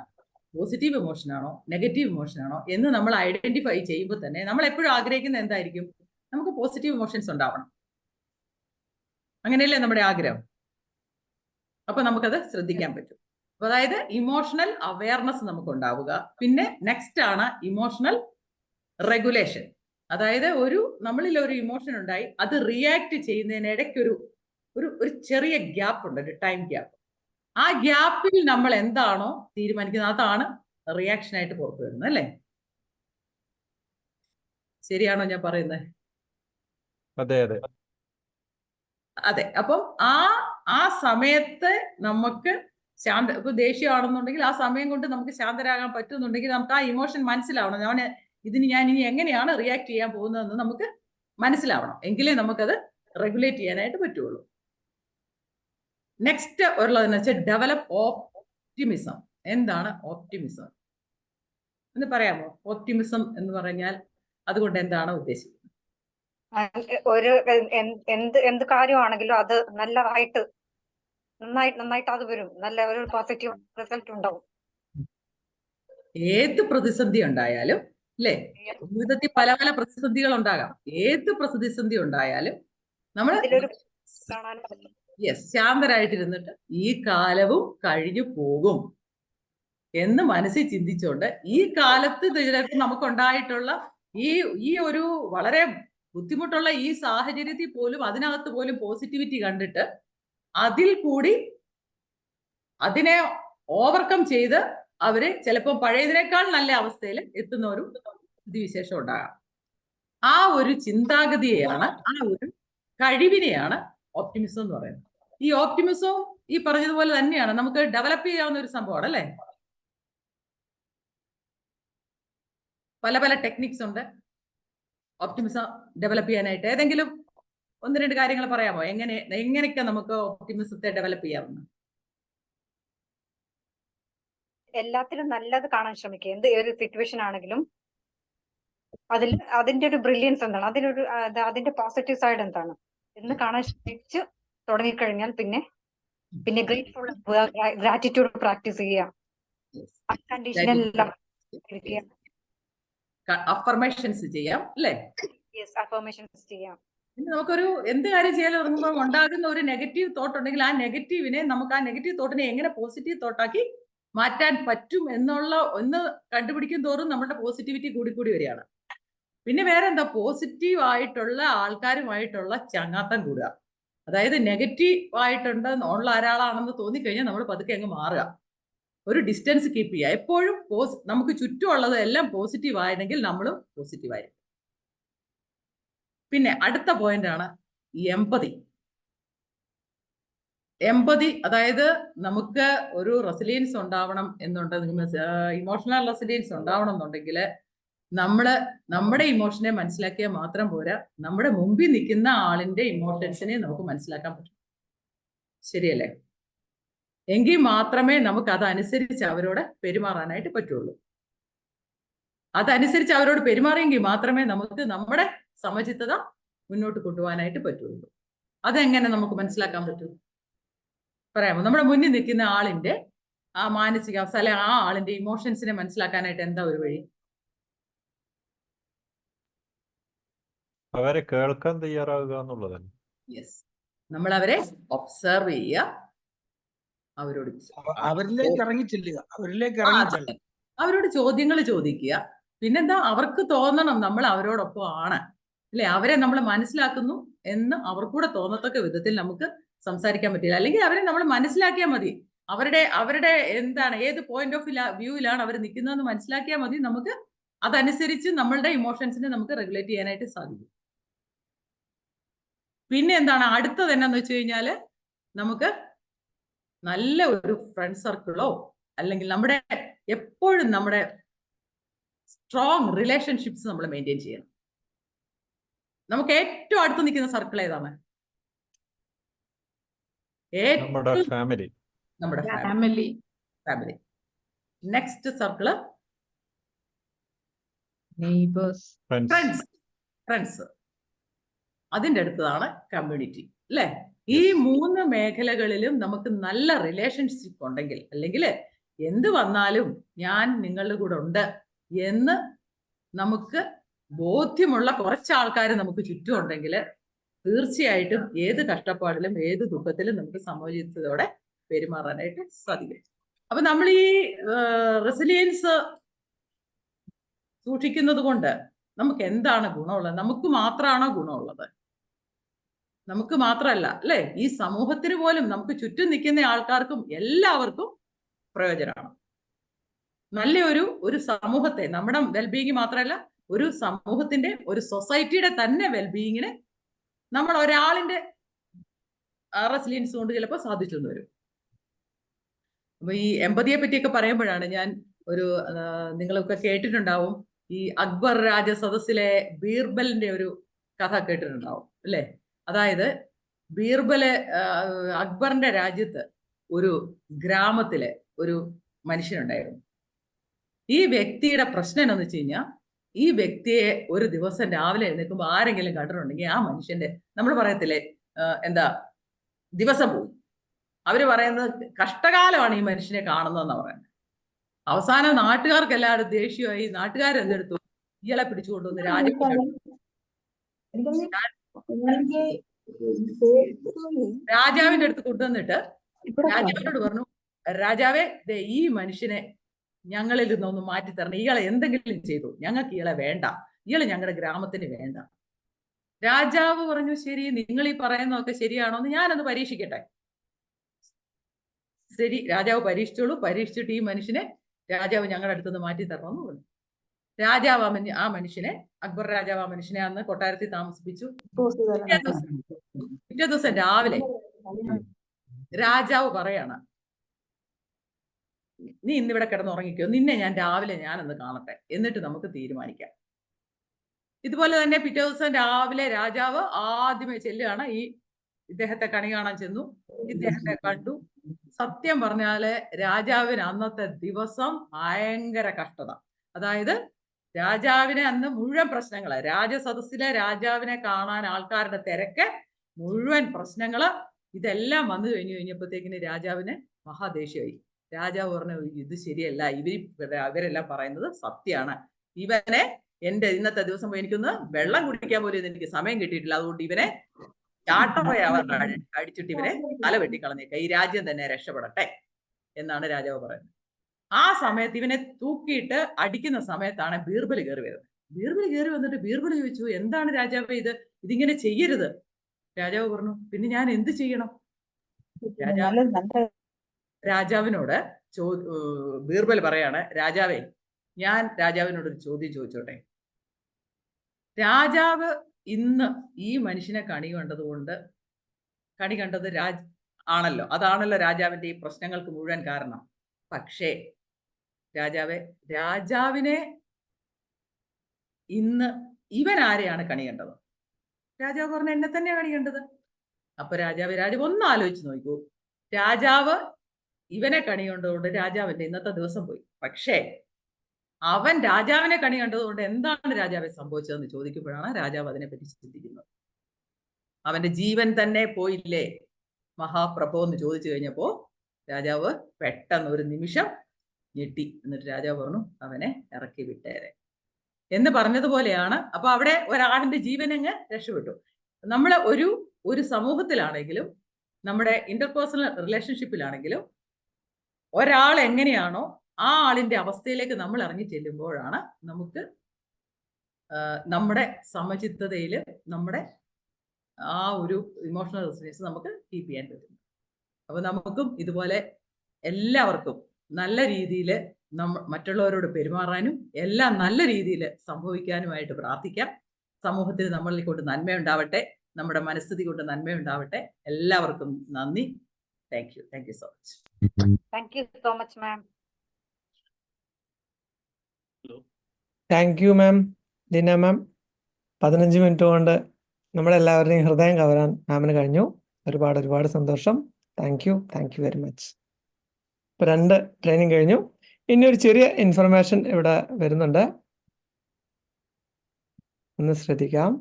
പോസിറ്റീവ് ഇമോഷൻ ആണോ നെഗറ്റീവ് ഇമോഷൻ ആണോ എന്ന് നമ്മൾ ഐഡന്റിഫൈ ചെയ്യുമ്പോൾ തന്നെ നമ്മൾ എപ്പോഴും ആഗ്രഹിക്കുന്നത് എന്തായിരിക്കും? നമുക്ക് പോസിറ്റീവ് ഇമോഷൻസ് ഉണ്ടാവണം. അങ്ങനെയല്ലേ നമ്മുടെ ആഗ്രഹം? അപ്പൊ നമുക്കത് ശ്രദ്ധിക്കാൻ പറ്റും. അതായത് ഇമോഷണൽ അവയർനെസ് നമുക്ക് ഉണ്ടാവുക. പിന്നെ നെക്സ്റ്റ് ആണ് ഇമോഷണൽ റെഗുലേഷൻ. അതായത് നമ്മളിൽ ഒരു ഇമോഷൻ ഉണ്ടായി, അത് റിയാക്ട് ചെയ്യുന്നതിനിടയ്ക്കൊരു ഒരു ചെറിയ ഗ്യാപ്പ് ഉണ്ട്, ഒരു ടൈം ഗ്യാപ്പ്. ആ ഗ്യാപ്പിൽ നമ്മൾ എന്താണോ തീരുമാനിക്കുന്നത് അതാണ് റിയാക്ഷൻ ആയിട്ട് പുറത്തു വരുന്നത്, അല്ലേ? ശരിയാണോ ഞാൻ പറയുന്നത്? അതെ അതെ അതെ. അപ്പം ആ സമയത്ത് നമുക്ക് ഇപ്പൊ ദേഷ്യമാണെന്നുണ്ടെങ്കിൽ ആ സമയം കൊണ്ട് നമുക്ക് ശാന്തരാകാൻ പറ്റുന്നുണ്ടെങ്കിൽ നമുക്ക് ആ ഇമോഷൻ മനസ്സിലാവണം. ഞാൻ ഇനി എങ്ങനെയാണ് റിയാക്ട് ചെയ്യാൻ പോകുന്നതെന്ന് നമുക്ക് മനസ്സിലാവണം. എങ്കിലേ നമുക്കത് റെഗുലേറ്റ് ചെയ്യാനായിട്ട് പറ്റുള്ളൂ. നെക്സ്റ്റ് ഉള്ളതെന്ന് വെച്ചാൽ ഡെവലപ്പ് ഓപ്റ്റിമിസം. എന്താണ് ഓപ്റ്റിമിസം എന്ന് പറയാമോ? ഓപ്റ്റിമിസം എന്ന് പറഞ്ഞാൽ അതുകൊണ്ട് എന്താണ് ഉദ്ദേശിക്കുന്നത്? ഒരു എന്ത് കാര്യമാണെങ്കിലും അത് നന്നായിട്ട് അത് വരും, നല്ല ഒരു പോസിറ്റീവ് റിസൾട്ട് ഉണ്ടാവും. ഏത് പ്രതിസന്ധി ഉണ്ടായാലും, അല്ലേ? ജീവിതത്തിൽ പല പല പ്രതിസന്ധികൾ ഉണ്ടാകാം. ഏത് പ്രതിസന്ധി ഉണ്ടായാലും നമ്മൾ ശാന്തരായിട്ടിരുന്നിട്ട് ഈ കാലവും കഴിഞ്ഞു പോകും എന്ന് മനസ്സിൽ ചിന്തിച്ചുകൊണ്ട് ഈ കാലത്ത് നമുക്കുണ്ടായിട്ടുള്ള ഈ ഒരു വളരെ ബുദ്ധിമുട്ടുള്ള ഈ സാഹചര്യത്തിൽ പോലും അതിനകത്ത് പോലും പോസിറ്റിവിറ്റി കണ്ടിട്ട് അതിൽ കൂടി അതിനെ ഓവർകം ചെയ്ത് അവര് ചിലപ്പോൾ പഴയതിനേക്കാൾ നല്ല അവസ്ഥയിൽ എത്തുന്ന ഒരു സ്ഥിതിവിശേഷം ഉണ്ടാകാം. ആ ഒരു ചിന്താഗതിയെയാണ്, ആ ഒരു കഴിവിനെയാണ് ഓപ്റ്റിമിസം എന്ന് പറയുന്നത്. ഈ ഓപ്റ്റിമിസവും ഈ പറഞ്ഞതുപോലെ തന്നെയാണ്, നമുക്ക് ഡെവലപ്പ് ചെയ്യാവുന്ന ഒരു സംഭവമാണ്, അല്ലേ? പല പല ടെക്നിക്സ് ഉണ്ട് ഓപ്റ്റിമിസം ഡെവലപ്പ് ചെയ്യാനായിട്ട്. ഏതെങ്കിലും 1-2 കാര്യങ്ങൾ പറയാമോ? എങ്ങനെയൊക്കെ നമുക്ക് ഓപ്റ്റിമിസത്തെ ഡെവലപ്പ് ചെയ്യാവുന്ന? എല്ലാത്തിലും നല്ലത് കാണാൻ ശ്രമിക്കുക. എന്ത് ഒരു സിറ്റുവേഷൻ ആണെങ്കിലും അതിന്റെ ഒരു ബ്രില്യൻസ് എന്താണ്, അതിന്റെ പോസിറ്റീവ് സൈഡ് എന്താണ് എന്ന് കാണാൻ ശ്രമിച്ച് തുടങ്ങിക്കഴിഞ്ഞാൽ പിന്നെ ഗ്രേറ്റ്ഫുൾ ഗ്രാറ്റിറ്റ്യൂഡ് പ്രാക്ടീസ് ചെയ്യുക, അൺകണ്ടീഷണൽ അഫർമേഷൻസ് ചെയ്യാം, അല്ലേ? അഫർമേഷൻസ് ചെയ്യാം. പിന്നെ നമുക്കൊരു എന്ത് കാര്യം ചെയ്യാൻ തുടങ്ങുമ്പോൾ ഉണ്ടാകുന്ന ഒരു നെഗറ്റീവ് തോട്ട് ഉണ്ടെങ്കിൽ ആ നെഗറ്റീവിനെ നമുക്ക് ആ നെഗറ്റീവ് തോട്ടിനെ എങ്ങനെ പോസിറ്റീവ് തോട്ടാക്കി മാറ്റാൻ പറ്റും ഒന്ന് കണ്ടുപിടിക്കും തോറും നമ്മുടെ പോസിറ്റിവിറ്റി കൂടി വരികയാണ്. പിന്നെ വേറെ എന്താ? പോസിറ്റീവ് ആയിട്ടുള്ള ആൾക്കാരുമായിട്ടുള്ള ചങ്ങാത്തം കൂടുക. അതായത് നെഗറ്റീവ് ഉള്ള ഒരാളാണെന്ന് തോന്നിക്കഴിഞ്ഞാൽ നമ്മൾ പതുക്കെ അങ്ങ് മാറുക, ഒരു ഡിസ്റ്റൻസ് കീപ്പ് ചെയ്യുക. എപ്പോഴും നമുക്ക് ചുറ്റുമുള്ളത് എല്ലാം പോസിറ്റീവ് ആയിരുന്നെങ്കിൽ നമ്മളും പോസിറ്റീവ് ആയിരിക്കും. പിന്നെ അടുത്ത പോയിന്റ് ആണ് എമ്പതി. അതായത് നമുക്ക് ഒരു റെസിലിയൻസ് ഉണ്ടാവണം എന്നുണ്ടെങ്കിൽ, ഇമോഷണൽ റെസിലിയൻസ് ഉണ്ടാവണം എന്നുണ്ടെങ്കിൽ നമ്മുടെ ഇമോഷനെ മനസ്സിലാക്കിയാൽ മാത്രം പോരാ, നമ്മുടെ മുമ്പിൽ നിൽക്കുന്ന ആളിന്റെ ഇമോഷൻസിനെ നമുക്ക് മനസ്സിലാക്കാൻ പറ്റും. ശരിയല്ലേ? എങ്കിൽ മാത്രമേ നമുക്ക് അതനുസരിച്ച് അവരോട് പെരുമാറാനായിട്ട് പറ്റുള്ളൂ. അതനുസരിച്ച് അവരോട് പെരുമാറിയെങ്കിൽ മാത്രമേ നമുക്ക് നമ്മുടെ സമചിത്തത മുന്നോട്ട് കൊണ്ടുപോകാനായിട്ട് പറ്റുള്ളൂ. അതെങ്ങനെ നമുക്ക് മനസ്സിലാക്കാൻ പറ്റും പറയാമോ? നമ്മുടെ മുന്നിൽ നിൽക്കുന്ന ആളിന്റെ ആ മാനസികാവസ്ഥ അല്ലെ ആ ആളിന്റെ ഇമോഷൻസിനെ മനസ്സിലാക്കാനായിട്ട് എന്താ ഒരു വഴി? അവരെ കേൾക്കാൻ തയ്യാറാവുക എന്നുള്ളതാണ്. യെസ്, നമ്മൾ അവരെ ഒബ്സർവ് ചെയ്യുക, അവരോട് ചോദ്യങ്ങൾ ചോദിക്കുക. പിന്നെന്താ, അവർക്ക് തോന്നണം നമ്മൾ അവരോടൊപ്പം ആണ്, അല്ലെ? അവരെ നമ്മൾ മനസ്സിലാക്കുന്നു എന്ന് അവർക്കൂടെ തോന്നത്തക്ക വിധത്തിൽ നമുക്ക് സംസാരിക്കാൻ പറ്റില്ല. അല്ലെങ്കിൽ അവരെ നമ്മൾ മനസ്സിലാക്കിയാൽ മതി, അവരുടെ എന്താണ്, ഏത് പോയിന്റ് ഓഫ് വ്യൂവിലാണ് അവർ നിൽക്കുന്നതെന്ന് മനസ്സിലാക്കിയാൽ മതി. നമുക്ക് അതനുസരിച്ച് നമ്മളുടെ ഇമോഷൻസിനെ നമുക്ക് റെഗുലേറ്റ് ചെയ്യാനായിട്ട് സാധിക്കും. പിന്നെ എന്താണ് അടുത്തത് എന്നാന്ന് വെച്ച് കഴിഞ്ഞാൽ, നമുക്ക് നല്ല ഒരു ഫ്രണ്ട് സർക്കിളോ അല്ലെങ്കിൽ നമ്മുടെ എപ്പോഴും നമ്മുടെ സ്ട്രോങ് റിലേഷൻഷിപ്സ് നമ്മൾ മെയിൻറ്റെയിൻ ചെയ്യണം. നമുക്ക് ഏറ്റവും അടുത്ത് നിൽക്കുന്ന സർക്കിൾ ഏതാണ്? നമ്മുടെ ഫാമിലി. നമ്മുടെ family. Family. Next circle neighbours. Friends. Friends. അതിൻ്റെ അടുത്തതാണ് കമ്മ്യൂണിറ്റി, അല്ലേ? ഈ 3 മേഖലകളിലും നമുക്ക് നല്ല റിലേഷൻഷിപ്പ് ഉണ്ടെങ്കിൽ, അല്ലെങ്കിൽ എന്ത് വന്നാലും ഞാൻ നിങ്ങളുടെ കൂടെ ഉണ്ട് എന്ന് നമുക്ക് ബോധ്യമുള്ള കുറച്ച് ആൾക്കാർ നമുക്ക് ചുറ്റും ഉണ്ടെങ്കിൽ തീർച്ചയായിട്ടും ഏത് കഷ്ടപ്പാടിലും ഏത് ദുഃഖത്തിലും നമുക്ക് സമചിത്തതയോടെ പെരുമാറാനായിട്ട് സാധിക്കും. അപ്പൊ നമ്മൾ ഈ റെസിലിയൻസ് സൂക്ഷിക്കുന്നത് കൊണ്ട് നമുക്ക് എന്താണ് ഗുണമുള്ളത്? നമുക്ക് മാത്രമാണോ ഗുണമുള്ളത്? നമുക്ക് മാത്രമല്ല, അല്ലെ? ഈ സമൂഹത്തിന് പോലും, നമുക്ക് ചുറ്റും നിൽക്കുന്ന ആൾക്കാർക്കും എല്ലാവർക്കും പ്രയോജനമാണ്. നല്ല ഒരു സമൂഹത്തെ, നമ്മുടെ വെൽബീയിങ് മാത്രമല്ല, ഒരു സമൂഹത്തിന്റെ, ഒരു സൊസൈറ്റിയുടെ തന്നെ വെൽബീയിങ്ങിന് നമ്മൾ ഒരാളിന്റെ റെസിലിയൻസ് കൊണ്ട് ചിലപ്പോൾ സാധിച്ചു എന്ന് വരും. അപ്പൊ ഈ എമ്പതിയെ പറ്റിയൊക്കെ പറയുമ്പോഴാണ് ഞാൻ നിങ്ങളൊക്കെ കേട്ടിട്ടുണ്ടാവും, ഈ അക്ബർ രാജസദസ്സിലെ ബീർബലിന്റെ ഒരു കഥ കേട്ടിട്ടുണ്ടാവും, അല്ലേ? അതായത് ബീർബല് അക്ബറിന്റെ രാജ്യത്ത് ഒരു ഗ്രാമത്തിലെ ഒരു മനുഷ്യനുണ്ടായിരുന്നു. ഈ വ്യക്തിയുടെ പ്രശ്നം എന്താണെന്ന് വെച്ച് കഴിഞ്ഞാൽ, ഈ വ്യക്തിയെ ഒരു ദിവസം രാവിലെ എഴുന്നേൽക്കുമ്പോൾ ആരെങ്കിലും കണ്ടിട്ടുണ്ടെങ്കിൽ ആ മനുഷ്യന്റെ, നമ്മൾ പറയത്തില്ലേ എന്താ, ദിവസം പോയി. അവര് പറയുന്നത് കഷ്ടകാലമാണ് ഈ മനുഷ്യനെ കാണുന്നതെന്നാണ് പറയുന്നത്. അവസാനം നാട്ടുകാർക്ക് എല്ലാവരും ദേഷ്യമായി. നാട്ടുകാരെന്തെടുത്തു? ഇയാളെ പിടിച്ചുകൊണ്ടുവന്ന് രാജാവിന്റെ അടുത്ത് കൊണ്ടുവന്നിട്ട് രാജാവിനോട് പറഞ്ഞു, രാജാവേ, ഈ മനുഷ്യനെ ഞങ്ങളിൽ നിന്നൊന്ന് മാറ്റിത്തരണം. ഇയാളെ എന്തെങ്കിലും ചെയ്തു, ഞങ്ങൾക്ക് ഇയാളെ വേണ്ട, ഇയാള് ഞങ്ങളുടെ ഗ്രാമത്തിന് വേണ്ട. രാജാവ് പറഞ്ഞു, ശരി, നിങ്ങൾ ഈ പറയുന്നതൊക്കെ ശരിയാണോ എന്ന് ഞാനൊന്ന് പരീക്ഷിക്കട്ടെ. ശരി, രാജാവ് പരീക്ഷിച്ചോളൂ. പരീക്ഷിച്ചിട്ട് ഈ മനുഷ്യനെ രാജാവ് ഞങ്ങളുടെ അടുത്തുനിന്ന് മാറ്റി തരണമെന്ന് പറഞ്ഞു. രാജാവ് ആ മനുഷ്യനെ, അക്ബർ രാജാവ് ആ മനുഷ്യനെ അന്ന് കൊട്ടാരത്തിൽ താമസിപ്പിച്ചു. പിറ്റേ ദിവസം രാവിലെ രാജാവ് പറയാണ്, നീ ഇന്നിവിടെ കിടന്നുറങ്ങിക്കോ, നിന്നെ ഞാൻ രാവിലെ ഞാനൊന്ന് കാണട്ടെ, എന്നിട്ട് നമുക്ക് തീരുമാനിക്കാം. ഇതുപോലെ തന്നെ പിറ്റേ ദിവസം രാവിലെ രാജാവ് ആദ്യമേ ചെല്ലുകയാണ്. ഇദ്ദേഹത്തെ കണി കാണാൻ ചെന്നു. ഇദ്ദേഹത്തെ കണ്ടു. സത്യം പറഞ്ഞാല് രാജാവിന് അന്നത്തെ ദിവസം ഭയങ്കര കഷ്ടത. അതായത് രാജാവിനെ അന്ന് മുഴുവൻ പ്രശ്നങ്ങള്, രാജസദസ്സിലെ രാജാവിനെ കാണാൻ ആൾക്കാരുടെ തിരക്ക്, മുഴുവൻ പ്രശ്നങ്ങള്, ഇതെല്ലാം വന്നു കഴിഞ്ഞപ്പോഴത്തേക്കിന് രാജാവിന് മഹാദേഷ്യമായി. രാജാവ് പറഞ്ഞു, ഇത് ശരിയല്ല, ഇവരെല്ലാം പറയുന്നത് സത്യമാണ്. ഇവനെ ഇന്നത്തെ ദിവസം പോയി എനിക്കൊന്ന് വെള്ളം കുടിക്കാൻ പോലും എനിക്ക് സമയം കിട്ടിയിട്ടില്ല. അതുകൊണ്ട് ഇവനെ അടിച്ചിട്ട് ഇവനെ തല വെട്ടിക്കളഞ്ഞേക്ക, ഈ രാജ്യം തന്നെ രക്ഷപ്പെടട്ടെ എന്നാണ് രാജാവ് പറയുന്നത്. ആ സമയത്ത് ഇവനെ തൂക്കിയിട്ട് അടിക്കുന്ന സമയത്താണ് ബീർബൽ കയറി വരുന്നത്. ബീർബൽ കയറി വന്നിട്ട് ബീർബൽ ചോദിച്ചു, എന്താണ് രാജാവ് ഇതിങ്ങനെ ചെയ്യരുത്. രാജാവ് പറഞ്ഞു, പിന്നെ ഞാൻ എന്ത് ചെയ്യണം? രാജാവിനോട് ബീർബൽ പറയാണ്, രാജാവേ, ഞാൻ രാജാവിനോടൊരു ചോദ്യം ചോദിച്ചോട്ടെ. രാജാവ് ഇന്ന് ഈ മനുഷ്യനെ കണി കണ്ടത് ആണല്ലോ, അതാണല്ലോ രാജാവിന്റെ ഈ പ്രശ്നങ്ങൾക്ക് മുഴുവൻ കാരണം. പക്ഷേ രാജാവിനെ ഇന്ന് ഇവൻ ആരെയാണ് കണി കണ്ടത്? രാജാവ് പറഞ്ഞു, എന്നെ തന്നെയാണ് കണി കണ്ടത്. അപ്പൊ രാജാവ് ഒന്ന് ആലോചിച്ച് നോക്കൂ. രാജാവ് ഇവനെ കണി കണ്ടതുകൊണ്ട് രാജാവിന്റെ ഇന്നത്തെ ദിവസം പോയി. പക്ഷേ അവൻ രാജാവിനെ കണി കണ്ടതുകൊണ്ട് എന്താണ് രാജാവെ സംഭവിച്ചതെന്ന് ചോദിക്കുമ്പോഴാണ് രാജാവ് അതിനെപ്പറ്റി ചിന്തിക്കുന്നത്. അവന്റെ ജീവൻ തന്നെ പോയില്ലേ മഹാപ്രഭു എന്ന് ചോദിച്ചു കഴിഞ്ഞപ്പോ രാജാവ് പെട്ടെന്ന് ഒരു നിമിഷം ഞെട്ടി. എന്നിട്ട് രാജാവ് പറഞ്ഞു, അവനെ ഇറക്കി വിട്ടേരെ എന്ന് പറഞ്ഞതുപോലെയാണ്. അപ്പൊ അവിടെ ഒരാളിന്റെ ജീവൻ അങ്ങ് രക്ഷപ്പെട്ടു. നമ്മൾ ഒരു സമൂഹത്തിലാണെങ്കിലും നമ്മുടെ ഇന്റർപേഴ്സണൽ റിലേഷൻഷിപ്പിലാണെങ്കിലും ഒരാൾ എങ്ങനെയാണോ ആ ആളിന്റെ അവസ്ഥയിലേക്ക് നമ്മൾ ഇറങ്ങി ചെല്ലുമ്പോഴാണ് നമുക്ക് നമ്മുടെ സമചിത്തതയിൽ നമ്മുടെ ആ ഒരു ഇമോഷണൽ റെസിലിയൻസ് നമുക്ക് കീപ്പ് ചെയ്യാൻ പറ്റും. അപ്പൊ നമുക്കും ഇതുപോലെ എല്ലാവർക്കും നല്ല രീതിയിൽ മറ്റുള്ളവരോട് പെരുമാറാനും എല്ലാം നല്ല രീതിയിൽ സംഭവിക്കാനുമായിട്ട് പ്രാർത്ഥിക്കാം. സമൂഹത്തിൽ നമ്മളിൽ കൊണ്ട് നന്മയുണ്ടാവട്ടെ, നമ്മുടെ മനസ്ഥിതി കൊണ്ട് നന്മയുണ്ടാവട്ടെ. എല്ലാവർക്കും നന്ദി. Thank you so much. Thank you so much ma'am. Thank you ma'am. Leena ma'am, 15 minute കൊണ്ട് നമ്മളെല്ലാവരുടെയും ഹൃദയം കവരാൻ മാമിന് കഴിഞ്ഞു. ഒരുപാട് സന്തോഷം. Thank you very much. ഇപ്പൊ 2 ട്രെയിനിങ് കഴിഞ്ഞു. ഇനി ഒരു ചെറിയ ഇൻഫർമേഷൻ ഇവിടെ വരുന്നുണ്ട്, ഒന്ന് ശ്രദ്ധിക്കാം.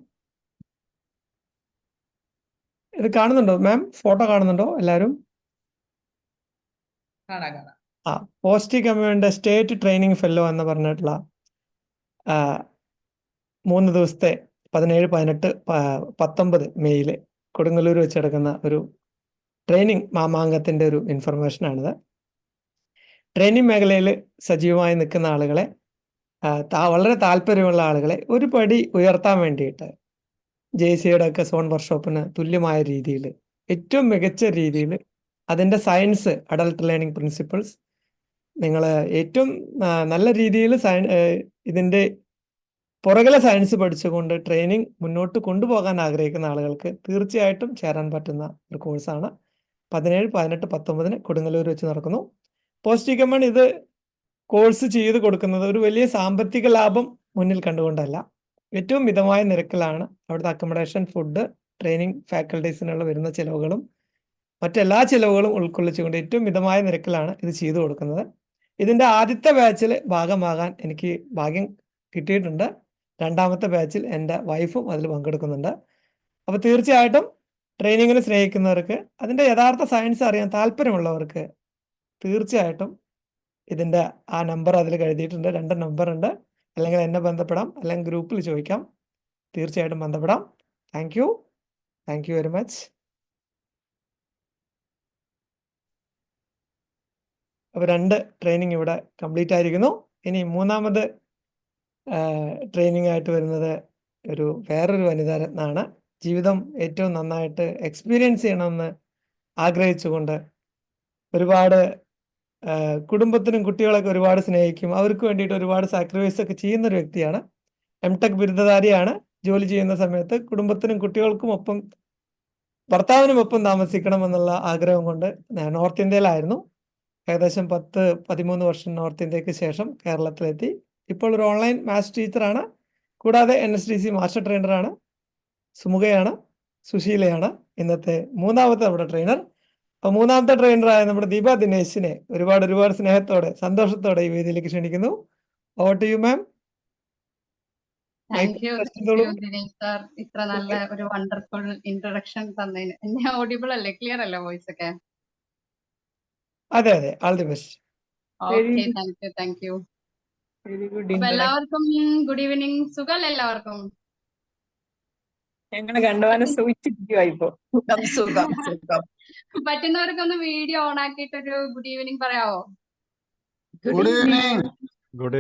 ഇത് കാണുന്നുണ്ടോ മാം? ഫോട്ടോ കാണുന്നുണ്ടോ എല്ലാവരും? കാണാം. പോസ്റ്റ് കമ്മ്യൂണിന്റെ സ്റ്റേറ്റ് ട്രെയിനിങ് ഫെല്ലോ എന്ന് പറഞ്ഞിട്ടുള്ള 3 ദിവസത്തെ 17, 18, 19 മെയ്യിൽ കൊടുങ്ങല്ലൂർ വെച്ച് നടക്കുന്ന ഒരു ട്രെയിനിങ് മാമാങ്കത്തിന്റെ ഒരു ഇൻഫർമേഷനാണിത്. ട്രെയിനിങ് മേഖലയിൽ സജീവമായി നിൽക്കുന്ന ആളുകളെ, വളരെ താല്പര്യമുള്ള ആളുകളെ ഒരു പടി ഉയർത്താൻ വേണ്ടിയിട്ട് JCയുടെ ഒക്കെ സോൺ വർക്ക്ഷോപ്പിന് തുല്യമായ രീതിയിൽ, ഏറ്റവും മികച്ച രീതിയിൽ അതിൻ്റെ സയൻസ്, അഡൽട്ട് ലേണിംഗ് പ്രിൻസിപ്പിൾസ്, നിങ്ങൾ ഏറ്റവും നല്ല രീതിയിൽ ഇതിൻ്റെ പുറകിലെ സയൻസ് പഠിച്ചുകൊണ്ട് ട്രെയിനിങ് മുന്നോട്ട് കൊണ്ടുപോകാൻ ആഗ്രഹിക്കുന്ന ആളുകൾക്ക് തീർച്ചയായിട്ടും ചേരാൻ പറ്റുന്ന ഒരു കോഴ്സാണ്. 17, 18, 19 കൊടുങ്ങല്ലൂർ വെച്ച് നടക്കുന്നു. പോസ്റ്റ് കമ്മ്യൂൺ ഇത് കോഴ്സ് ചെയ്ത് കൊടുക്കുന്നത് ഒരു വലിയ സാമ്പത്തിക ലാഭം മുന്നിൽ കണ്ടുകൊണ്ടല്ല, ഏറ്റവും മിതമായ നിരക്കിലാണ് അവിടുത്തെ അക്കോമഡേഷൻ, ഫുഡ്, ട്രെയിനിങ് ഫാക്കൽറ്റീസിനുള്ള വരുന്ന ചിലവുകളും മറ്റെല്ലാ ചിലവുകളും ഉൾക്കൊള്ളിച്ചുകൊണ്ട് ഏറ്റവും മിതമായ നിരക്കിലാണ് ഇത് ചെയ്തു കൊടുക്കുന്നത്. ഇതിൻ്റെ ആദ്യത്തെ ബാച്ചിൽ ഭാഗമാകാൻ എനിക്ക് ഭാഗ്യം കിട്ടിയിട്ടുണ്ട്. 2ാമത്തെ ബാച്ചിൽ എൻ്റെ വൈഫും അതിൽ പങ്കെടുക്കുന്നുണ്ട്. അപ്പോൾ തീർച്ചയായിട്ടും ട്രെയിനിങ്ങിനെ സ്നേഹിക്കുന്നവർക്ക്, അതിൻ്റെ യഥാർത്ഥ സയൻസ് അറിയാൻ താല്പര്യമുള്ളവർക്ക് തീർച്ചയായിട്ടും ഇതിൻ്റെ ആ നമ്പർ അതിൽ എഴുതിയിട്ടുണ്ട്. 2 നമ്പർ ഉണ്ട്. അല്ലെങ്കിൽ എന്നെ ബന്ധപ്പെടാം, അല്ലെങ്കിൽ ഗ്രൂപ്പിൽ ചോദിക്കാം. തീർച്ചയായിട്ടും ബന്ധപ്പെടാം. Thank you very much. അപ്പോൾ 2 ട്രെയിനിങ് ഇവിടെ കംപ്ലീറ്റ് ആയിരിക്കുന്നു. ഇനി 3ാമത് ട്രെയിനിങ് ആയിട്ട് വരുന്നത് വേറൊരു വനിതാ രത്നമാണ്. ജീവിതം ഏറ്റവും നന്നായിട്ട് എക്സ്പീരിയൻസ് ചെയ്യണമെന്ന് ആഗ്രഹിച്ചുകൊണ്ട് ഒരുപാട് കുടുംബത്തിനും കുട്ടികളൊക്കെ ഒരുപാട് സ്നേഹിക്കും, അവർക്ക് വേണ്ടിയിട്ട് ഒരുപാട് സാക്രിഫൈസ് ഒക്കെ ചെയ്യുന്ന ഒരു വ്യക്തിയാണ്. MTech ബിരുദധാരിയാണ്. ജോലി ചെയ്യുന്ന സമയത്ത് കുടുംബത്തിനും കുട്ടികൾക്കും ഒപ്പം ഭർത്താവിനുമൊപ്പം താമസിക്കണം എന്നുള്ള ആഗ്രഹം കൊണ്ട് നോർത്ത് ഇന്ത്യയിലായിരുന്നു. ഏകദേശം 10-13 വർഷം നോർത്ത് ഇന്ത്യക്ക് ശേഷം കേരളത്തിലെത്തി. ഇപ്പോൾ ഒരു ഓൺലൈൻ മാത്സ് ടീച്ചറാണ്. കൂടാതെ NSDC മാസ്റ്റർ ട്രെയിനറാണ്. സുമുഖയാണ്, സുശീലയാണ് ഇന്നത്തെ 3ാമത്തെ നമ്മുടെ ട്രെയിനർ. അപ്പോൾ 3ാമത്തെ ട്രെയിനറായ നമ്മുടെ ദീപ ദിനേശിനെ ഒരുപാട് സ്നേഹത്തോടെ, സന്തോഷത്തോടെ ഈ വേദിയിലേക്ക് ക്ഷണിക്കുന്നു. Over to you ma'am. Thank you Dinesh sir, ഇത്ര നല്ല ഒരു വണ്ടർഫുൾ ഇൻട്രൊഡക്ഷൻ തന്നതിന്. എന്നെ ഓഡിബിൾ അല്ലേ? ക്ലിയർ അല്ലേ വോയിസ് ഒക്കെ? അതെ, all the best. Okay, thank U. അപ്പൊ എല്ലാവർക്കും ഗുഡ് ഈവനിങ്. സുഖല്ലേ എല്ലാവർക്കും? ഞങ്ങള് കണ്ടുവാനും സൂചിച്ചിരിക്കുവായിപ്പോ. പറ്റുന്നവർക്കൊന്ന് വീഡിയോ ഓൺ ആക്കിയിട്ട് ഒരു ഗുഡ് ഈവനിങ് പറയാവോ? Good evening. Good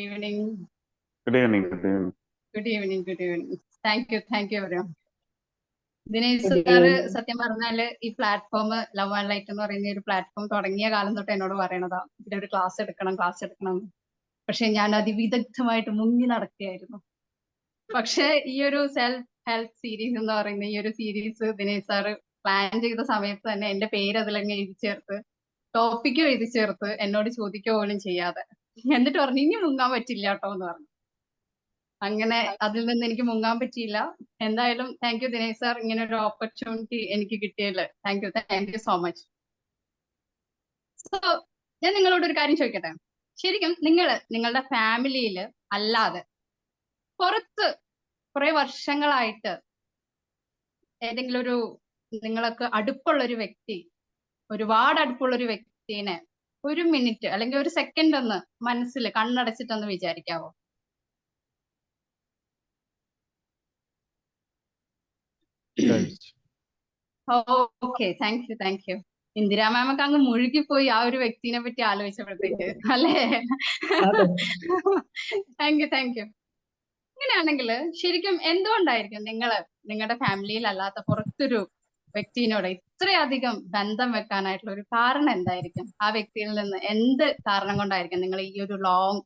evening. Thank you very much. Dinesh sir സത്യം പറഞ്ഞാല് ഈ പ്ലാറ്റ്ഫോം ലവ് ആൻഡ് ലൈറ്റ് എന്ന് പറയുന്ന ഒരു പ്ലാറ്റ്ഫോം തുടങ്ങിയ കാലം തൊട്ട് എന്നോട് പറയണതാ, ഇതിലൊരു ക്ലാസ് എടുക്കണം. പക്ഷെ ഞാൻ അതിവിദഗ്ധമായിട്ട് മുങ്ങി നടക്കുകയായിരുന്നു. പക്ഷെ ഈ ഒരു സെൽഫ് ഹെൽപ്പ് സീരീസ് എന്ന് പറയുന്ന ഈ ഒരു സീരീസ് ദിനേശ് സാറ് പ്ലാൻ ചെയ്ത സമയത്ത് തന്നെ എന്റെ പേര് അതിലങ്ങ് എഴുതി ചേർത്ത്, ടോപ്പിക്കും എഴുതി ചേർത്ത്, എന്നോട് ചോദിക്കുക പോലും ചെയ്യാതെ എന്നിട്ട് പറഞ്ഞു ഇനി മുങ്ങാൻ പറ്റില്ല കേട്ടോ എന്ന് പറഞ്ഞു. അങ്ങനെ അതിൽ നിന്ന് എനിക്ക് മുങ്ങാൻ പറ്റിയില്ല. എന്തായാലും താങ്ക് യു ദിനേശ് സാർ, ഇങ്ങനെ ഒരു ഓപ്പർച്യൂണിറ്റി എനിക്ക് കിട്ടിയതിൽ thank you so much. So ഞാൻ നിങ്ങളോട് ഒരു കാര്യം ചോദിക്കട്ടെ. ശരിക്കും നിങ്ങളുടെ ഫാമിലിയിൽ അല്ലാതെ പുറത്ത് കുറെ വർഷങ്ങളായിട്ട് ഏതെങ്കിലും ഒരു നിങ്ങൾക്ക് അടുപ്പുള്ളൊരു വ്യക്തി, ഒരുപാട് അടുപ്പുള്ളൊരു വ്യക്തിനെ 1 മിനിറ്റ് അല്ലെങ്കിൽ 1 സെക്കൻഡ് ഒന്ന് മനസ്സിൽ കണ്ണടച്ചിട്ടൊന്ന് വിചാരിക്കാവോ? Okay, thank you. ഇന്ദിരാ മാമൊക്കെ അങ്ങ് മുഴുകിപ്പോയി ആ ഒരു വ്യക്തിനെ പറ്റി ആലോചിച്ചപ്പോഴത്തേക്ക്, അല്ലേ? Thank you. അങ്ങനെയാണെങ്കിൽ ശരിക്കും എന്തുകൊണ്ടായിരിക്കും നിങ്ങളുടെ ഫാമിലിയിൽ അല്ലാത്ത പുറത്തൊരു വ്യക്തിയോട് ഇത്രയധികം ബന്ധം വെക്കാനായിട്ടുള്ള ഒരു കാരണം എന്തായിരിക്കും? ആ വ്യക്തിയിൽ നിന്ന് എന്ത് കാരണം കൊണ്ടായിരിക്കും നിങ്ങൾ ഈ ഒരു ലോങ്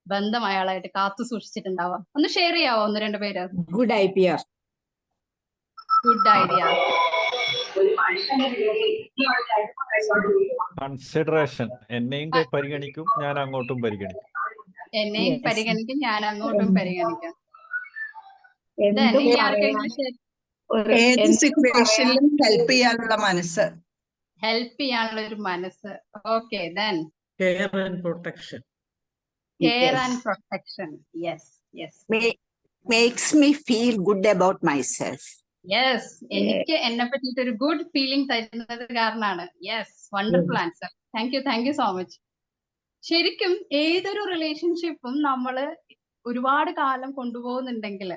ബന്ധം അയാളായിട്ട് കാത്തു സൂക്ഷിച്ചിട്ടുണ്ടാവുക? ഒന്ന് ഷെയർ ചെയ്യാവോ 1-2 പേര്? Good idea. Good idea. Consideration എന്നെയും പരിഗണിക്കും, ഞാൻ അങ്ങോട്ടും പരിഗണിക്കും. എന്നെയും Yes. പരിഗണിക്കും, ഞാൻ അങ്ങോട്ടും എന്ത് പരിഗണിക്കും. എന്ത് Then ഇനി പറയാൻ ആർക്കെങ്കിലും ഏത് എന്ത് സിറ്റുവേഷനിലും ഹെൽപ്പ് ചെയ്യാനുള്ള മനസ്സ്. ഹെൽപ്പ് ചെയ്യാനുള്ള ഒരു മനസ്സ്. Okay, then care and protection. Care Yes. And protection. Yes yes Makes me feel good about myself. Yes. എനിക്ക് എന്നെ പറ്റിയിട്ട് ഒരു ഗുഡ് ഫീലിംഗ് തരുന്നത് കാരണമാണ്. Yes, wonderful answer. Thank you so much. ശരിക്കും ഏതൊരു റിലേഷൻഷിപ്പും നമ്മൾ ഒരുപാട് കാലം കൊണ്ടുപോകുന്നുണ്ടെങ്കിൽ,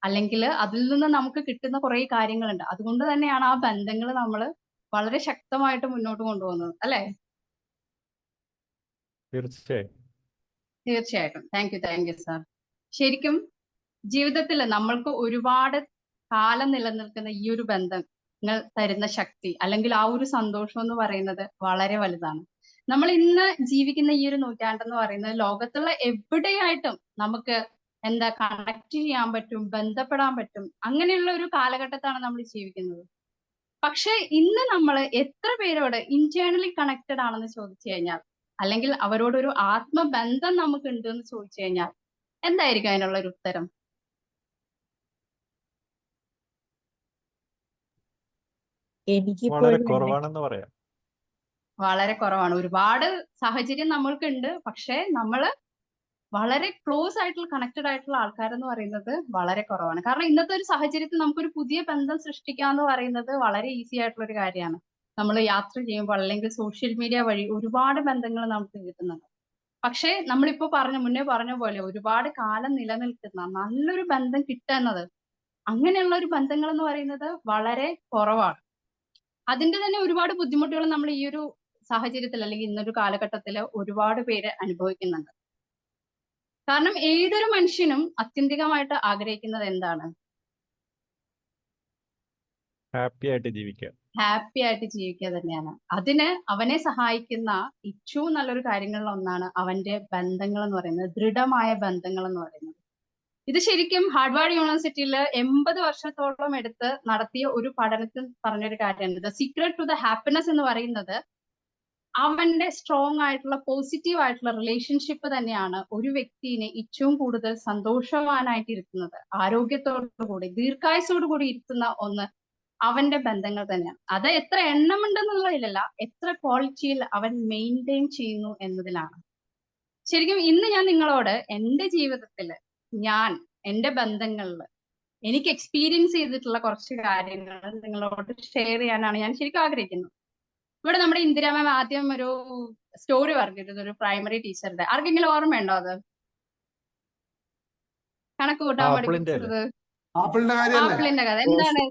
അല്ലെങ്കിൽ അതിൽ നിന്ന് നമുക്ക് കിട്ടുന്ന കുറെ കാര്യങ്ങളുണ്ട്. അതുകൊണ്ട് തന്നെയാണ് ആ ബന്ധങ്ങൾ നമ്മൾ വളരെ ശക്തമായിട്ട് മുന്നോട്ട് കൊണ്ടുപോകുന്നത്, അല്ലെ? തീർച്ചയായും. തീർച്ചയായിട്ടും. Thank you sir. ശരിക്കും ജീവിതത്തിൽ നമ്മൾക്ക് ഒരുപാട് കാലം നിലനിൽക്കുന്ന ഈ ഒരു ബന്ധങ്ങൾ തരുന്ന ശക്തി, അല്ലെങ്കിൽ ആ ഒരു സന്തോഷം എന്ന് പറയുന്നത് വളരെ വലുതാണ്. നമ്മൾ ഇന്ന് ജീവിക്കുന്ന ഈ ഒരു നൂറ്റാണ്ടെന്ന് പറയുന്നത് ലോകത്തുള്ള എവിടെയായിട്ടും നമുക്ക് കണക്ട് ചെയ്യാൻ പറ്റും, ബന്ധപ്പെടാൻ പറ്റും. അങ്ങനെയുള്ള ഒരു കാലഘട്ടത്താണ് നമ്മൾ ജീവിക്കുന്നത്. പക്ഷെ ഇന്ന് നമ്മൾ എത്ര പേരോട് ഇന്റേണലി കണക്റ്റഡ് ആണെന്ന് ചോദിച്ചു കഴിഞ്ഞാൽ, അല്ലെങ്കിൽ അവരോടൊരു ആത്മബന്ധം നമുക്ക് ഉണ്ട് എന്ന് ചോദിച്ചു കഴിഞ്ഞാൽ എന്തായിരിക്കും അതിനുള്ള ഒരു ഉത്തരം? എനിക്കിപ്പോ വളരെ ഒരു കുറവാണെന്ന് പറയാം. വളരെ കുറവാണ്. ഒരുപാട് സാഹചര്യം നമ്മൾക്കുണ്ട്, പക്ഷെ നമ്മള് വളരെ ക്ലോസ് ആയിട്ടുള്ള കണക്റ്റഡ് ആയിട്ടുള്ള ആൾക്കാരെന്ന് പറയുന്നത് വളരെ കുറവാണ്. കാരണം ഇന്നത്തെ ഒരു സാഹചര്യത്തിൽ നമുക്കൊരു പുതിയ ബന്ധം സൃഷ്ടിക്കുക എന്ന് പറയുന്നത് വളരെ ഈസി ആയിട്ടുള്ള ഒരു കാര്യമാണ്. നമ്മൾ യാത്ര ചെയ്യുമ്പോൾ അല്ലെങ്കിൽ സോഷ്യൽ മീഡിയ വഴി ഒരുപാട് ബന്ധങ്ങൾ നമുക്ക് കിട്ടുന്നുണ്ട്. പക്ഷെ നമ്മളിപ്പോ മുന്നേ പറഞ്ഞ പോലെ ഒരുപാട് കാലം നിലനിൽക്കുന്ന നല്ലൊരു ബന്ധം കിട്ടുന്നത്, അങ്ങനെയുള്ള ഒരു ബന്ധങ്ങൾ എന്ന് പറയുന്നത് വളരെ കുറവാണ്. അതിന്റെ തന്നെ ഒരുപാട് ബുദ്ധിമുട്ടുകൾ നമ്മൾ ഈ ഒരു സാഹചര്യത്തിൽ അല്ലെങ്കിൽ ഇന്നൊരു കാലഘട്ടത്തിൽ ഒരുപാട് പേര് അനുഭവിക്കുന്നുണ്ട്. കാരണം ഏതൊരു മനുഷ്യനും ആത്യന്തികമായിട്ട് ആഗ്രഹിക്കുന്നത് എന്താണ്? ഹാപ്പി ആയിട്ട് ജീവിക്കുക. ഹാപ്പി ആയിട്ട് ജീവിക്കുക തന്നെയാണ്. അതിന് അവനെ സഹായിക്കുന്ന ഏറ്റവും നല്ലൊരു കാര്യങ്ങളിൽ ഒന്നാണ് അവന്റെ ബന്ധങ്ങൾ എന്ന് പറയുന്നത്, ദൃഢമായ ബന്ധങ്ങൾ എന്ന് പറയുന്നത്. ഇത് ശരിക്കും ഹാർവാർഡ് യൂണിവേഴ്സിറ്റിയിൽ 80 വർഷത്തോളം എടുത്ത് നടത്തിയ ഒരു പഠനത്തിൽ പറഞ്ഞൊരു കാര്യമാണ്. The secret to the happiness എന്ന് പറയുന്നത് അവന്റെ സ്ട്രോങ് ആയിട്ടുള്ള പോസിറ്റീവ് ആയിട്ടുള്ള റിലേഷൻഷിപ്പ് തന്നെയാണ് ഒരു വ്യക്തിനെ ഏറ്റവും കൂടുതൽ സന്തോഷവാനായിട്ട് ഇരുത്തുന്നത്, ആരോഗ്യത്തോടു കൂടി ദീർഘായുസോടു കൂടി ഇരുത്തുന്ന ഒന്ന് അവന്റെ ബന്ധങ്ങൾ തന്നെയാണ്. അത് എത്ര എണ്ണമുണ്ടെന്നുള്ളതിലല്ല, എത്ര ക്വാളിറ്റിയിൽ അവൻ മെയിൻറ്റെയിൻ ചെയ്യുന്നു എന്നതിലാണ്. ശരിക്കും ഇന്ന് ഞാൻ നിങ്ങളോട് എന്റെ ജീവിതത്തില് എന്റെ ബന്ധങ്ങളിൽ എനിക്ക് എക്സ്പീരിയൻസ് ചെയ്തിട്ടുള്ള കുറച്ച് കാര്യങ്ങൾ നിങ്ങളോട് ഷെയർ ചെയ്യാനാണ് ഞാൻ ശരിക്കും ആഗ്രഹിക്കുന്നത്. ഇവിടെ നമ്മുടെ ഇന്ദിര മാം ആദ്യം ഒരു സ്റ്റോറി പറഞ്ഞിരുന്നു, ഒരു പ്രൈമറി ടീച്ചറുടെ. ആർക്കെങ്കിലും ഓർമ്മയുണ്ടോ അത്? കണക്ക് കൂട്ടാൻ പഠിപ്പിച്ചത് ആപ്പിളിന്റെ കാര്യമല്ലേ? ആപ്പിളിന്റെ കഥ എന്താണ്?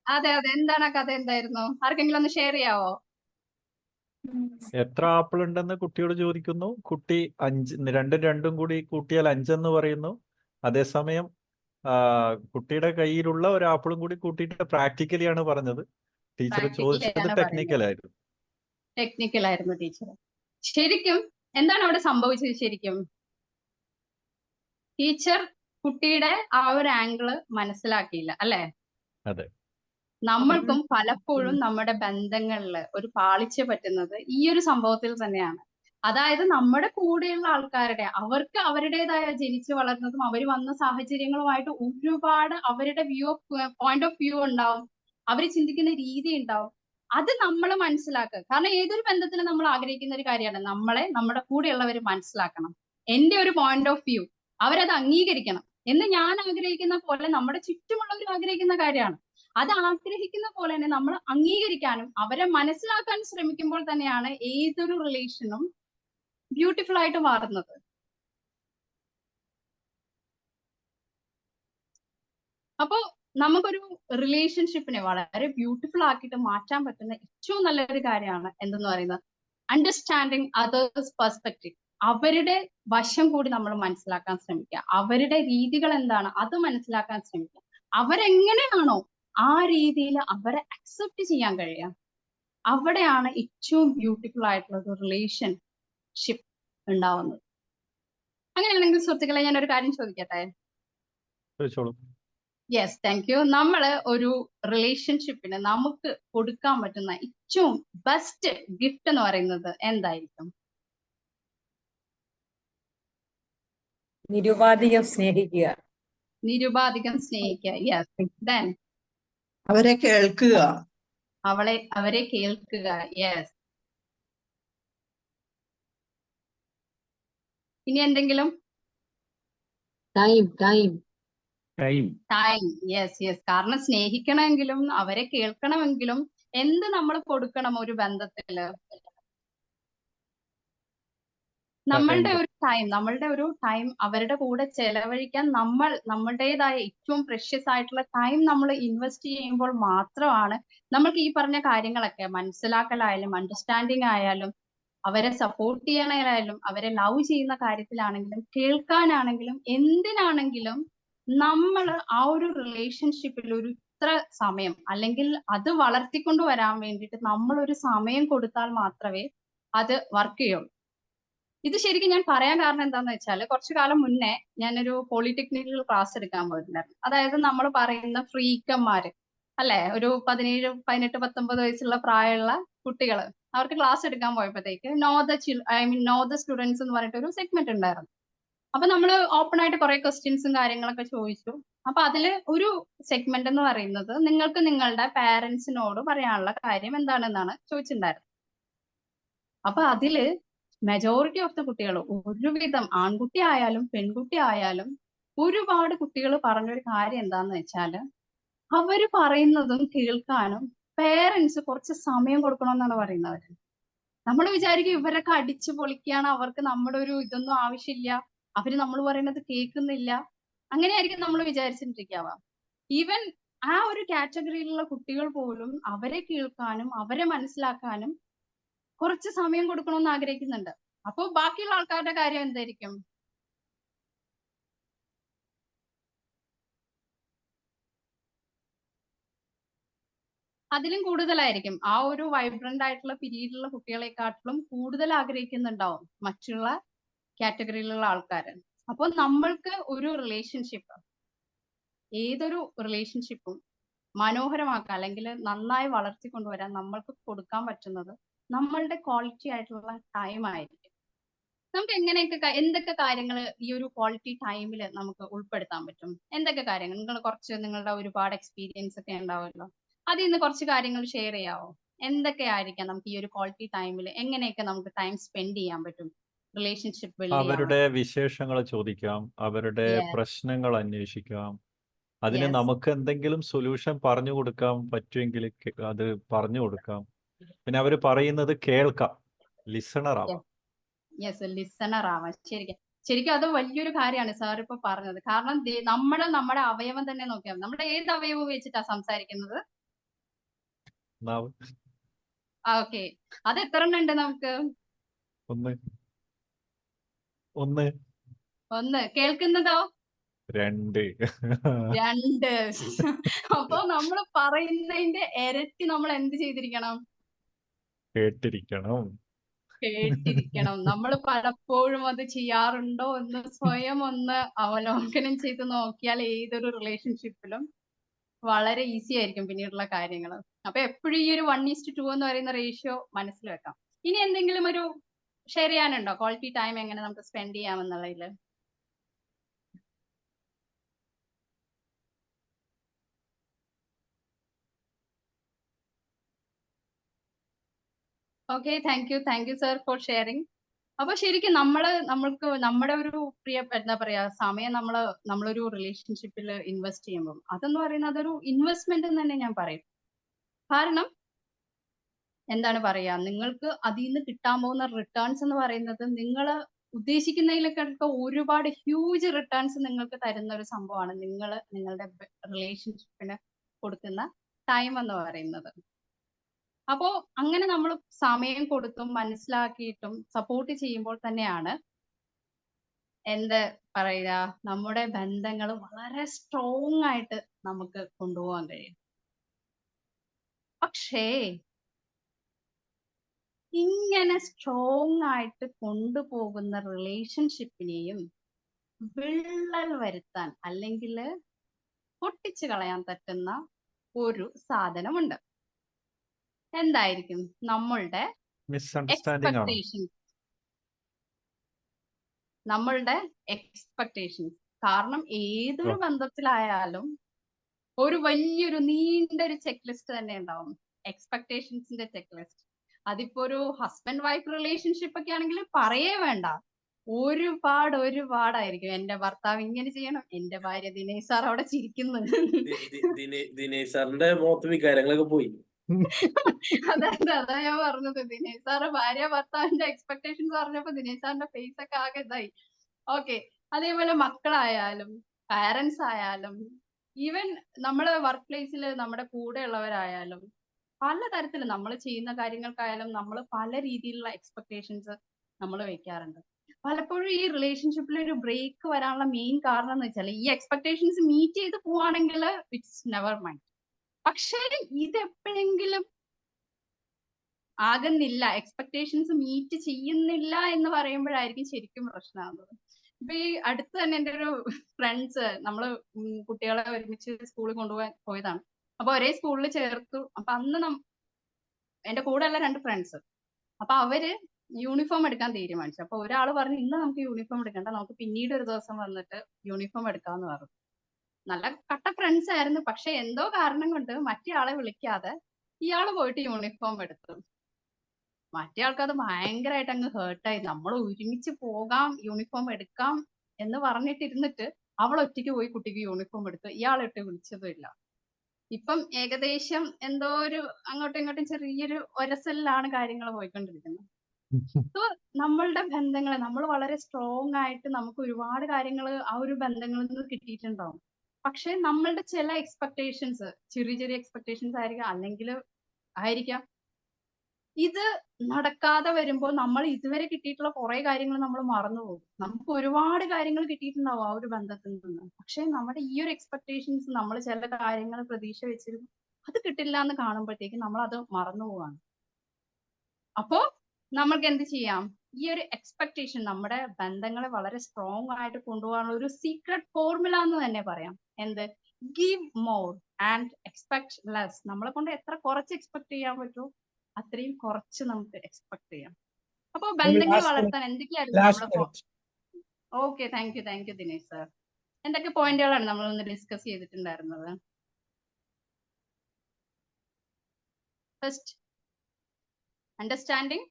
അതെ, എന്താണ് ആ കഥ? എന്തായിരുന്നു? ആർക്കെങ്കിലും ഒന്ന് ഷെയർ ചെയ്യാവോ? എത്ര ആപ്പിൾ ഉണ്ടെന്ന് കുട്ടിയോട് ചോദിക്കുന്നു. കുട്ടി 5, രണ്ടും കൂടി കൂട്ടിയാൽ 5 എന്ന് പറയുന്നു. അതേസമയം കുട്ടിയുടെ കയ്യിലുള്ള ഒരു ആപ്പിളും കൂടി കൂട്ടിയിട്ട് പ്രാക്ടിക്കലി ആണ് പറഞ്ഞത്. ടീച്ചർ ചോദിച്ചത് ടെക്നിക്കലായിരുന്നു ടീച്ചർ. ശരിക്കും എന്താണ് അവിടെ സംഭവിച്ചത്? ശരിക്കും ടീച്ചർ കുട്ടിയുടെ ആ ഒരു ആംഗിള് മനസ്സിലാക്കിയില്ല, അല്ലെ? അതെ. നമ്മൾക്കും പലപ്പോഴും നമ്മുടെ ബന്ധങ്ങളിൽ ഒരു പാളിച്ച പറ്റുന്നത് ഈ ഒരു സംഭവത്തിൽ തന്നെയാണ്. അതായത് നമ്മുടെ കൂടെയുള്ള ആൾക്കാരുടെ, അവർക്ക് അവരുടേതായ ജനിച്ചു വളർന്നതും അവർ വന്ന സാഹചര്യങ്ങളുമായിട്ട് ഒരുപാട് അവരുടെ പോയിന്റ് ഓഫ് വ്യൂ ഉണ്ടാവും, അവർ ചിന്തിക്കുന്ന രീതി ഉണ്ടാവും. അത് നമ്മൾ മനസ്സിലാക്കുക. കാരണം ഏതൊരു ബന്ധത്തിൽ നമ്മൾ ആഗ്രഹിക്കുന്ന ഒരു കാര്യമാണ് നമ്മുടെ കൂടെയുള്ളവർ മനസ്സിലാക്കണം. എന്റെ ഒരു പോയിന്റ് ഓഫ് വ്യൂ അവരത് അംഗീകരിക്കണം എന്ന് ഞാൻ ആഗ്രഹിക്കുന്ന പോലെ നമ്മുടെ ചുറ്റുമുള്ളവർ ആഗ്രഹിക്കുന്ന കാര്യമാണ്. അത് ആഗ്രഹിക്കുന്ന പോലെ തന്നെ നമ്മൾ അംഗീകരിക്കാനും അവരെ മനസ്സിലാക്കാനും ശ്രമിക്കുമ്പോൾ തന്നെയാണ് ഏതൊരു റിലേഷനും ബ്യൂട്ടിഫുൾ ആയിട്ട് മാറുന്നത്. അപ്പോ നമുക്കൊരു റിലേഷൻഷിപ്പിനെ വളരെ ബ്യൂട്ടിഫുൾ ആക്കിയിട്ട് മാറ്റാൻ പറ്റുന്ന ഏറ്റവും നല്ലൊരു കാര്യമാണ് എന്തെന്ന് പറയുന്നത് അണ്ടർസ്റ്റാൻഡിങ് അതേഴ്സ് പെർസ്പെക്റ്റീവ്. അവരുടെ വശം കൂടി നമ്മൾ മനസ്സിലാക്കാൻ ശ്രമിക്കുക. അവരുടെ രീതികൾ എന്താണ് അത് മനസ്സിലാക്കാൻ ശ്രമിക്കുക. അവരെങ്ങനെയാണോ ആ രീതിയിൽ അവരെ അക്സെപ്റ്റ് ചെയ്യാൻ കഴിയുക. അവിടെയാണ് ഏറ്റവും ബ്യൂട്ടിഫുൾ ആയിട്ടുള്ള ഒരു റിലേഷൻഷിപ്പ് ഉണ്ടാവുന്നത്. അങ്ങനെയാണെങ്കിൽ സുഹൃത്തുക്കളെ, ഞാൻ ഒരു കാര്യം ചോദിക്കട്ടെ? Yes, thank you. നമ്മള് ഒരു റിലേഷൻഷിപ്പിന് നമുക്ക് കൊടുക്കാൻ പറ്റുന്ന ഏറ്റവും ബെസ്റ്റ് ഗിഫ്റ്റ് എന്ന് പറയുന്നത് എന്തായിരിക്കും? നിരുപാധികം സ്നേഹിക്കുക. നിരുപാധികം സ്നേഹിക്കുക. യെസ്. ദെൻ അവരെ കേൾക്കുക. അവരെ കേൾക്കുക. യെസ്. ഇനി എന്തെങ്കിലും? ടൈം. ടൈം. യെസ്. കാരണം സ്നേഹിക്കണമെങ്കിലും അവരെ കേൾക്കണമെങ്കിലും എന്ത് നമ്മൾ കൊടുക്കണം ഒരു ബന്ധത്തില്? നമ്മളുടെ ഒരു ടൈം അവരുടെ കൂടെ ചെലവഴിക്കാൻ നമ്മളുടേതായ ഏറ്റവും പ്രഷ്യസ് ആയിട്ടുള്ള ടൈം നമ്മൾ ഇൻവെസ്റ്റ് ചെയ്യുമ്പോൾ മാത്രമാണ് നമുക്ക് ഈ പറഞ്ഞ കാര്യങ്ങളൊക്കെ മനസ്സിലാക്കലായാലും അണ്ടർസ്റ്റാൻഡിങ് ആയാലും അവരെ സപ്പോർട്ട് ചെയ്യണേലായാലും അവരെ ലവ് ചെയ്യുന്ന കാര്യത്തിലാണെങ്കിലും കേൾക്കാനാണെങ്കിലും എന്തിനാണെങ്കിലും നമ്മൾ ആ ഒരു റിലേഷൻഷിപ്പിൽ ഒരു ഇത്ര സമയം അല്ലെങ്കിൽ അത് വളർത്തിക്കൊണ്ട് വരാൻ വേണ്ടിയിട്ട് നമ്മൾ ഒരു സമയം കൊടുത്താൽ മാത്രമേ അത് വർക്ക് ചെയ്യുള്ളൂ. ഇത് ശരിക്കും ഞാൻ പറയാൻ കാരണം എന്താന്ന് വെച്ചാൽ കുറച്ചു കാലം മുന്നേ ഞാനൊരു പോളിടെക്നിക്കൽ ക്ലാസ് എടുക്കാൻ പോയിട്ടുണ്ടായിരുന്നു. അതായത് നമ്മൾ പറയുന്ന ഫ്രീക്കന്മാര് അല്ലെ, ഒരു 17, 18, 19 വയസ്സുള്ള പ്രായമുള്ള കുട്ടികൾ അവർക്ക് ക്ലാസ് എടുക്കാൻ പോയപ്പോഴത്തേക്ക് നോ ദ സ്റ്റുഡൻസ് എന്ന് പറഞ്ഞിട്ട് ഒരു സെഗ്മെന്റ് ഉണ്ടായിരുന്നു. അപ്പൊ നമ്മൾ ഓപ്പൺ ആയിട്ട് കുറെ ക്വസ്റ്റ്യൻസും കാര്യങ്ങളൊക്കെ ചോദിച്ചു. അപ്പൊ അതില് ഒരു സെഗ്മെന്റ് എന്ന് പറയുന്നത് നിങ്ങൾക്ക് നിങ്ങളുടെ പാരന്റ്സിനോട് പറയാനുള്ള കാര്യം എന്താണെന്നാണ് ചോദിച്ചിട്ടുണ്ടായിരുന്നത്. അപ്പൊ അതില് മെജോറിറ്റി ഓഫ് ദ കുട്ടികൾ ഒരുവിധം ആൺകുട്ടി ആയാലും പെൺകുട്ടി ആയാലും ഒരുപാട് കുട്ടികൾ പറഞ്ഞൊരു കാര്യം എന്താന്ന് വെച്ചാല് അവര് പറയുന്നതും കേൾക്കാനും പേരൻസ് കുറച്ച് സമയം കൊടുക്കണമെന്നാണ് പറയുന്നത്. നമ്മൾ വിചാരിക്കും ഇവരൊക്കെ അടിച്ചു പൊളിക്കുകയാണ്, അവർക്ക് നമ്മുടെ ഒരു ഇതൊന്നും ആവശ്യമില്ല, അവര് നമ്മൾ പറയുന്നത് കേൾക്കുന്നില്ല, അങ്ങനെയായിരിക്കും നമ്മൾ വിചാരിച്ചിട്ടിരിക്കാവ. ഈവൻ ആ ഒരു കാറ്റഗറിയിലുള്ള കുട്ടികൾ പോലും അവരെ കേൾക്കാനും അവരെ മനസ്സിലാക്കാനും കുറച്ച് സമയം കൊടുക്കണമെന്ന് ആഗ്രഹിക്കുന്നുണ്ട്. അപ്പൊ ബാക്കിയുള്ള ആൾക്കാരുടെ കാര്യം എന്തായിരിക്കും? അതിലും കൂടുതലായിരിക്കും. ആ ഒരു വൈബ്രന്റ് ആയിട്ടുള്ള പീരീഡിലുള്ള കുട്ടികളെക്കാട്ടിലും കൂടുതൽ ആഗ്രഹിക്കുന്നുണ്ടാവും മറ്റുള്ള കാറ്റഗറിയിലുള്ള ആൾക്കാർ. അപ്പോൾ നമ്മൾക്ക് ഒരു റിലേഷൻഷിപ്പ്, ഏതൊരു റിലേഷൻഷിപ്പും മനോഹരമാക്കാൻ അല്ലെങ്കിൽ നന്നായി വളർത്തിക്കൊണ്ടുവരാൻ നമ്മൾക്ക് കൊടുക്കാൻ പറ്റുന്നത് നമ്മളുടെ ക്വാളിറ്റി ആയിട്ടുള്ള ടൈം ആയിരിക്കും. നമുക്ക് എന്തൊക്കെ കാര്യങ്ങൾ ഈ ഒരു ക്വാളിറ്റി ടൈമിൽ നമുക്ക് ഉൾപ്പെടുത്താൻ പറ്റും? എന്തൊക്കെ കാര്യങ്ങൾ? നിങ്ങളുടെ ഒരുപാട് എക്സ്പീരിയൻസ് ഒക്കെ ഉണ്ടാവുമല്ലോ, അതിൽ നിന്ന് കുറച്ച് കാര്യങ്ങൾ ഷെയർ ചെയ്യാവോ? എന്തൊക്കെയായിരിക്കാം നമുക്ക് ഈ ഒരു ക്വാളിറ്റി ടൈമിൽ എങ്ങനെയൊക്കെ നമുക്ക് ടൈം സ്പെൻഡ് ചെയ്യാൻ പറ്റും? റിലേഷൻഷിപ്പ് ബിൽഡ് ചെയ്യാൻ അവരുടെ വിശേഷങ്ങൾ ചോദിക്കാം, അവരുടെ പ്രശ്നങ്ങൾ അന്വേഷിക്കാം. അതിന് നമുക്ക് എന്തെങ്കിലും സൊല്യൂഷൻ പറഞ്ഞു കൊടുക്കാൻ പറ്റുമെങ്കിൽ അത് പറഞ്ഞു കൊടുക്കാം. പിന്നെ അവർ പറയുന്നത് കേൾക്കാം, ലിസണർ ആവാം. ലിസണർ ആവാം. ശരിക്കും അത് വലിയൊരു കാര്യമാണ് സാർ ഇപ്പൊ പറഞ്ഞത്. കാരണം നമ്മുടെ അവയവം തന്നെ നോക്കിയാൽ നമ്മുടെ ഏത് അവയവം വെച്ചിട്ടാ സംസാരിക്കുന്നത്? ഓക്കെ, അത് എത്ര എണ്ണം ഉണ്ട് നമുക്ക്? ഒന്ന്. കേൾക്കുന്നതോ? 2. അപ്പൊ നമ്മൾ പറയുന്നതിന്റെ ഇരട്ടി നമ്മൾ എന്ത് ചെയ്തിരിക്കണം? കേട്ടിരിക്കണം. നമ്മൾ പലപ്പോഴും അത് ചെയ്യാറുണ്ടോ എന്ന് സ്വയം ഒന്ന് അവലോകനം ചെയ്ത് നോക്കിയാൽ ഏതൊരു റിലേഷൻഷിപ്പിലും വളരെ ഈസി ആയിരിക്കും പിന്നീടുള്ള കാര്യങ്ങൾ. അപ്പൊ എപ്പോഴും ഈ ഒരു 1:2 എന്ന് പറയുന്ന റേഷ്യോ മനസ്സിൽ വെക്കാം. ഇനി എന്തെങ്കിലും ഒരു ഷെയർ ചെയ്യാനുണ്ടോ ക്വാളിറ്റി ടൈം എങ്ങനെ നമുക്ക് സ്പെൻഡ് ചെയ്യാമെന്നുള്ളതിൽ? Okay, thank you sir for sharing. അപ്പൊ ശരിക്കും നമ്മൾക്ക് നമ്മുടെ ഒരു എന്താ പറയാ സമയം നമ്മളൊരു റിലേഷൻഷിപ്പിൽ ഇൻവെസ്റ്റ് ചെയ്യുമ്പോൾ അതെന്ന് പറയുന്നത് അതൊരു ഇൻവെസ്റ്റ്മെന്റ് എന്ന് തന്നെ ഞാൻ പറയും. കാരണം എന്താണ് പറയാ, നിങ്ങൾക്ക് അതിൽ നിന്ന് കിട്ടാൻ പോകുന്ന റിട്ടേൺസ് എന്ന് പറയുന്നത് നിങ്ങൾ ഉദ്ദേശിക്കുന്നതിലൊക്കെ ഒരുപാട് ഹ്യൂജ് റിട്ടേൺസ് നിങ്ങൾക്ക് തരുന്ന ഒരു സംഭവമാണ് നിങ്ങളുടെ റിലേഷൻഷിപ്പിന് കൊടുക്കുന്ന ടൈം എന്ന് പറയുന്നത്. അപ്പോ അങ്ങനെ നമ്മൾ സമയം കൊടുത്തും മനസ്സിലാക്കിയിട്ടും സപ്പോർട്ട് ചെയ്യുമ്പോൾ തന്നെയാണ് എന്ത് പറയുക, നമ്മുടെ ബന്ധങ്ങൾ വളരെ സ്ട്രോങ് ആയിട്ട് നമുക്ക് കൊണ്ടുപോകാൻ കഴിയും. പക്ഷേ ഇങ്ങനെ സ്ട്രോങ് ആയിട്ട് കൊണ്ടുപോകുന്ന റിലേഷൻഷിപ്പിനെയും വിള്ളൽ വരുത്താൻ അല്ലെങ്കിൽ പൊട്ടിച്ചു കളയാൻ പറ്റുന്ന ഒരു സാധനമുണ്ട്. എന്തായിരിക്കും നമ്മളുടെ മിസ്അണ്ടർസ്റ്റാൻഡിംഗ് ആണോ? നമ്മളുടെ എക്സ്പെക്ടേഷൻസ്. കാരണം ഏതൊരു ബന്ധത്തിലായാലും ഒരു വലിയൊരു നീണ്ട ഒരു ചെക്ക് ലിസ്റ്റ് തന്നെ ഉണ്ടാവും, എക്സ്പെക്ടേഷൻസിന്റെ ചെക്ക് ലിസ്റ്റ്. അതിപ്പോ ഒരു ഹസ്ബൻഡ് വൈഫ് റിലേഷൻഷിപ്പ് ഒക്കെ ആണെങ്കിൽ പറയേ വേണ്ട, ഒരുപാടായിരിക്കും. എന്റെ ഭർത്താവ് ഇങ്ങനെ ചെയ്യണം, എന്റെ ഭാര്യ ദിനേശ് സാർ അവിടെ ചിരിക്കുന്നു. ദിനേശ് സാറിന്റെ മുഖത്ത് വികാരങ്ങളൊക്കെ പോയി. അതാ ഞാൻ പറഞ്ഞത്. ദിനേശ് സാറ് ഭാര്യ ഭർത്താവിന്റെ എക്സ്പെക്ടേഷൻസ് പറഞ്ഞപ്പോ ദിനേശ് സാറിന്റെ ഫേസ് ഒക്കെ ആകെ ഇതായി. ഓക്കെ, അതേപോലെ മക്കളായാലും പാരന്റ്സ് ആയാലും ഈവൻ നമ്മള് വർക്ക് പ്ലേസിൽ നമ്മുടെ കൂടെ ഉള്ളവരായാലും പലതരത്തിൽ നമ്മൾ ചെയ്യുന്ന കാര്യങ്ങൾക്കായാലും നമ്മൾ പല രീതിയിലുള്ള എക്സ്പെക്ടേഷൻസ് നമ്മൾ വെക്കാറുണ്ട്. പലപ്പോഴും ഈ റിലേഷൻഷിപ്പിൽ ഒരു ബ്രേക്ക് വരാനുള്ള മെയിൻ കാരണം എന്ന് വെച്ചാൽ ഈ എക്സ്പെക്ടേഷൻസ് മീറ്റ് ചെയ്ത് പോവാണെങ്കിൽ ഇറ്റ്സ് നെവർ മൈൻഡ്. പക്ഷേ ഇത് എപ്പോഴെങ്കിലും ആകുന്നില്ല, എക്സ്പെക്ടേഷൻസ് മീറ്റ് ചെയ്യുന്നില്ല എന്ന് പറയുമ്പോഴായിരിക്കും ശരിക്കും പ്രശ്നമാകുന്നത്. ഇപ്പൊ ഈ അടുത്ത് തന്നെ എൻ്റെ ഒരു ഫ്രണ്ട്സ്, നമ്മള് കുട്ടികളെ ഒരുമിച്ച് സ്കൂളിൽ കൊണ്ടുപോകാൻ പോയതാണ്. അപ്പൊ ഒരേ സ്കൂളിൽ ചേർത്തു. അപ്പൊ അന്ന് എന്റെ കൂടെ ഉള്ള 2 ഫ്രണ്ട്സ്, അപ്പൊ അവര് യൂണിഫോം എടുക്കാൻ തീരുമാനിച്ചു. അപ്പൊ ഒരാൾ പറഞ്ഞു ഇന്ന് നമുക്ക് യൂണിഫോം എടുക്കണ്ട, നമുക്ക് പിന്നീട് ഒരു ദിവസം വന്നിട്ട് യൂണിഫോം എടുക്കാന്ന് പറഞ്ഞു. നല്ല കട്ട ഫ്രണ്ട്സ് ആയിരുന്നു. പക്ഷെ എന്തോ കാരണം കൊണ്ട് മറ്റേ ആളെ വിളിക്കാതെ ഇയാള് പോയിട്ട് യൂണിഫോം എടുത്തു. മറ്റേ ആൾക്ക് അത് ഭയങ്കരമായിട്ട് അങ്ങ് ഹേർട്ടായി. നമ്മൾ ഒരുമിച്ച് പോകാം, യൂണിഫോം എടുക്കാം എന്ന് പറഞ്ഞിട്ടിരുന്നിട്ട് അവൾ ഒറ്റയ്ക്ക് പോയി കുട്ടിക്ക് യൂണിഫോം എടുത്തു. ഇയാളിട്ട് വിളിച്ചതും ഇല്ല. ഇപ്പം ഏകദേശം എന്തോ ഒരു അങ്ങോട്ടും ഇങ്ങോട്ടും ചെറിയൊരു ഒരസലിലാണ് കാര്യങ്ങൾ പോയിക്കൊണ്ടിരിക്കുന്നത്. സോ നമ്മളുടെ ബന്ധങ്ങളെ നമ്മൾ വളരെ സ്ട്രോങ് ആയിട്ട് നമുക്ക് ഒരുപാട് കാര്യങ്ങൾ ആ ഒരു ബന്ധങ്ങളിൽ നിന്ന് കിട്ടിയിട്ടുണ്ടാവും. പക്ഷെ നമ്മളുടെ ചില എക്സ്പെക്ടേഷൻസ് ചെറിയ ചെറിയ എക്സ്പെക്ടേഷൻസ് ആയിരിക്കാം ഇത് നടക്കാതെ വരുമ്പോൾ നമ്മൾ ഇതുവരെ കിട്ടിയിട്ടുള്ള കുറെ കാര്യങ്ങൾ നമ്മൾ മറന്നുപോകും. നമുക്ക് ഒരുപാട് കാര്യങ്ങൾ കിട്ടിയിട്ടുണ്ടാവും ആ ഒരു ബന്ധത്തിൽ നിന്ന്. പക്ഷെ നമ്മുടെ ഈ ഒരു എക്സ്പെക്ടേഷൻസ്, നമ്മൾ ചില കാര്യങ്ങൾ പ്രതീക്ഷ വെച്ചിരുന്നു, അത് കിട്ടില്ല എന്ന് കാണുമ്പോഴത്തേക്ക് നമ്മൾ അത് മറന്നു പോവാണ്. അപ്പോ നമ്മൾക്ക് എന്ത് ചെയ്യാം? ഈ ഒരു എക്സ്പെക്ടേഷൻ നമ്മുടെ ബന്ധങ്ങളെ വളരെ സ്ട്രോങ് ആയിട്ട് കൊണ്ടുപോകാനുള്ള ഒരു സീക്രട്ട് ഫോർമുല എന്ന് തന്നെ പറയാം. എന്ത്? Give more and expect less. നമ്മളെ കൊണ്ട് എത്ര കുറച്ച് എക്സ്പെക്ട് ചെയ്യാൻ പറ്റുമോ അത്രയും കുറച്ച് നമുക്ക് എക്സ്പെക്ട് ചെയ്യാം. അപ്പൊ ബന്ധങ്ങൾ വളർത്താൻ എന്തൊക്കെയായിരുന്നു okay, thank you Dinesh sir. എന്തൊക്കെ പോയിന്റുകളാണ് നമ്മൾ ഒന്ന് ഡിസ്കസ് ചെയ്തിട്ടുണ്ടായിരുന്നത്? First, understanding.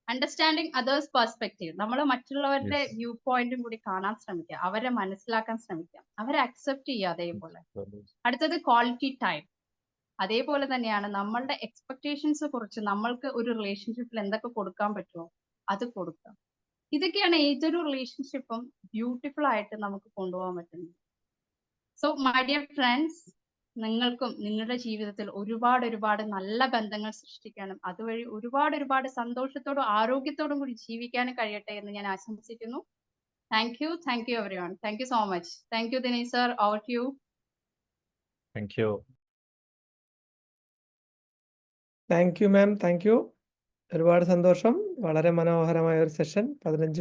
Understanding others perspective. നമ്മൾ മറ്റുള്ളവരുടെ വ്യൂ പോയിന്റും കൂടി കാണാൻ ശ്രമിക്കുക, അവരെ മനസ്സിലാക്കാൻ ശ്രമിക്കുക, അവരെ അക്സെപ്റ്റ് ചെയ്യുക. അതേപോലെ അടുത്തത് ക്വാളിറ്റി ടൈം. അതേപോലെ തന്നെയാണ് നമ്മളുടെ എക്സ്പെക്ടേഷൻസ് കുറിച്ച് നമ്മൾക്ക് ഒരു റിലേഷൻഷിപ്പിൽ എന്തൊക്കെ കൊടുക്കാൻ പറ്റുമോ അത് കൊടുക്കുക. ഇതൊക്കെയാണ് ഏതൊരു റിലേഷൻഷിപ്പും ബ്യൂട്ടിഫുൾ ആയിട്ട് നമുക്ക് കൊണ്ടുപോകാൻ പറ്റുന്നത്. സോ മൈ ഡിയർ ഫ്രണ്ട്സ്, നിങ്ങൾക്കും നിങ്ങളുടെ ജീവിതത്തിൽ ഒരുപാട് നല്ല ബന്ധങ്ങൾ സൃഷ്ടിക്കാനും അതുവഴി ഒരുപാട് സന്തോഷത്തോടും ആരോഗ്യത്തോടും കൂടി ജീവിക്കാനും കഴിയട്ടെ എന്ന് ഞാൻ ആശംസിക്കുന്നു. Thank you everyone. Thank you so much. Thank you Dinesh sir. Over to you. Thank you. Thank you ma'am, thank you. ഒരുപാട് സന്തോഷം. വളരെ മനോഹരമായ ഒരു സെഷൻ. 15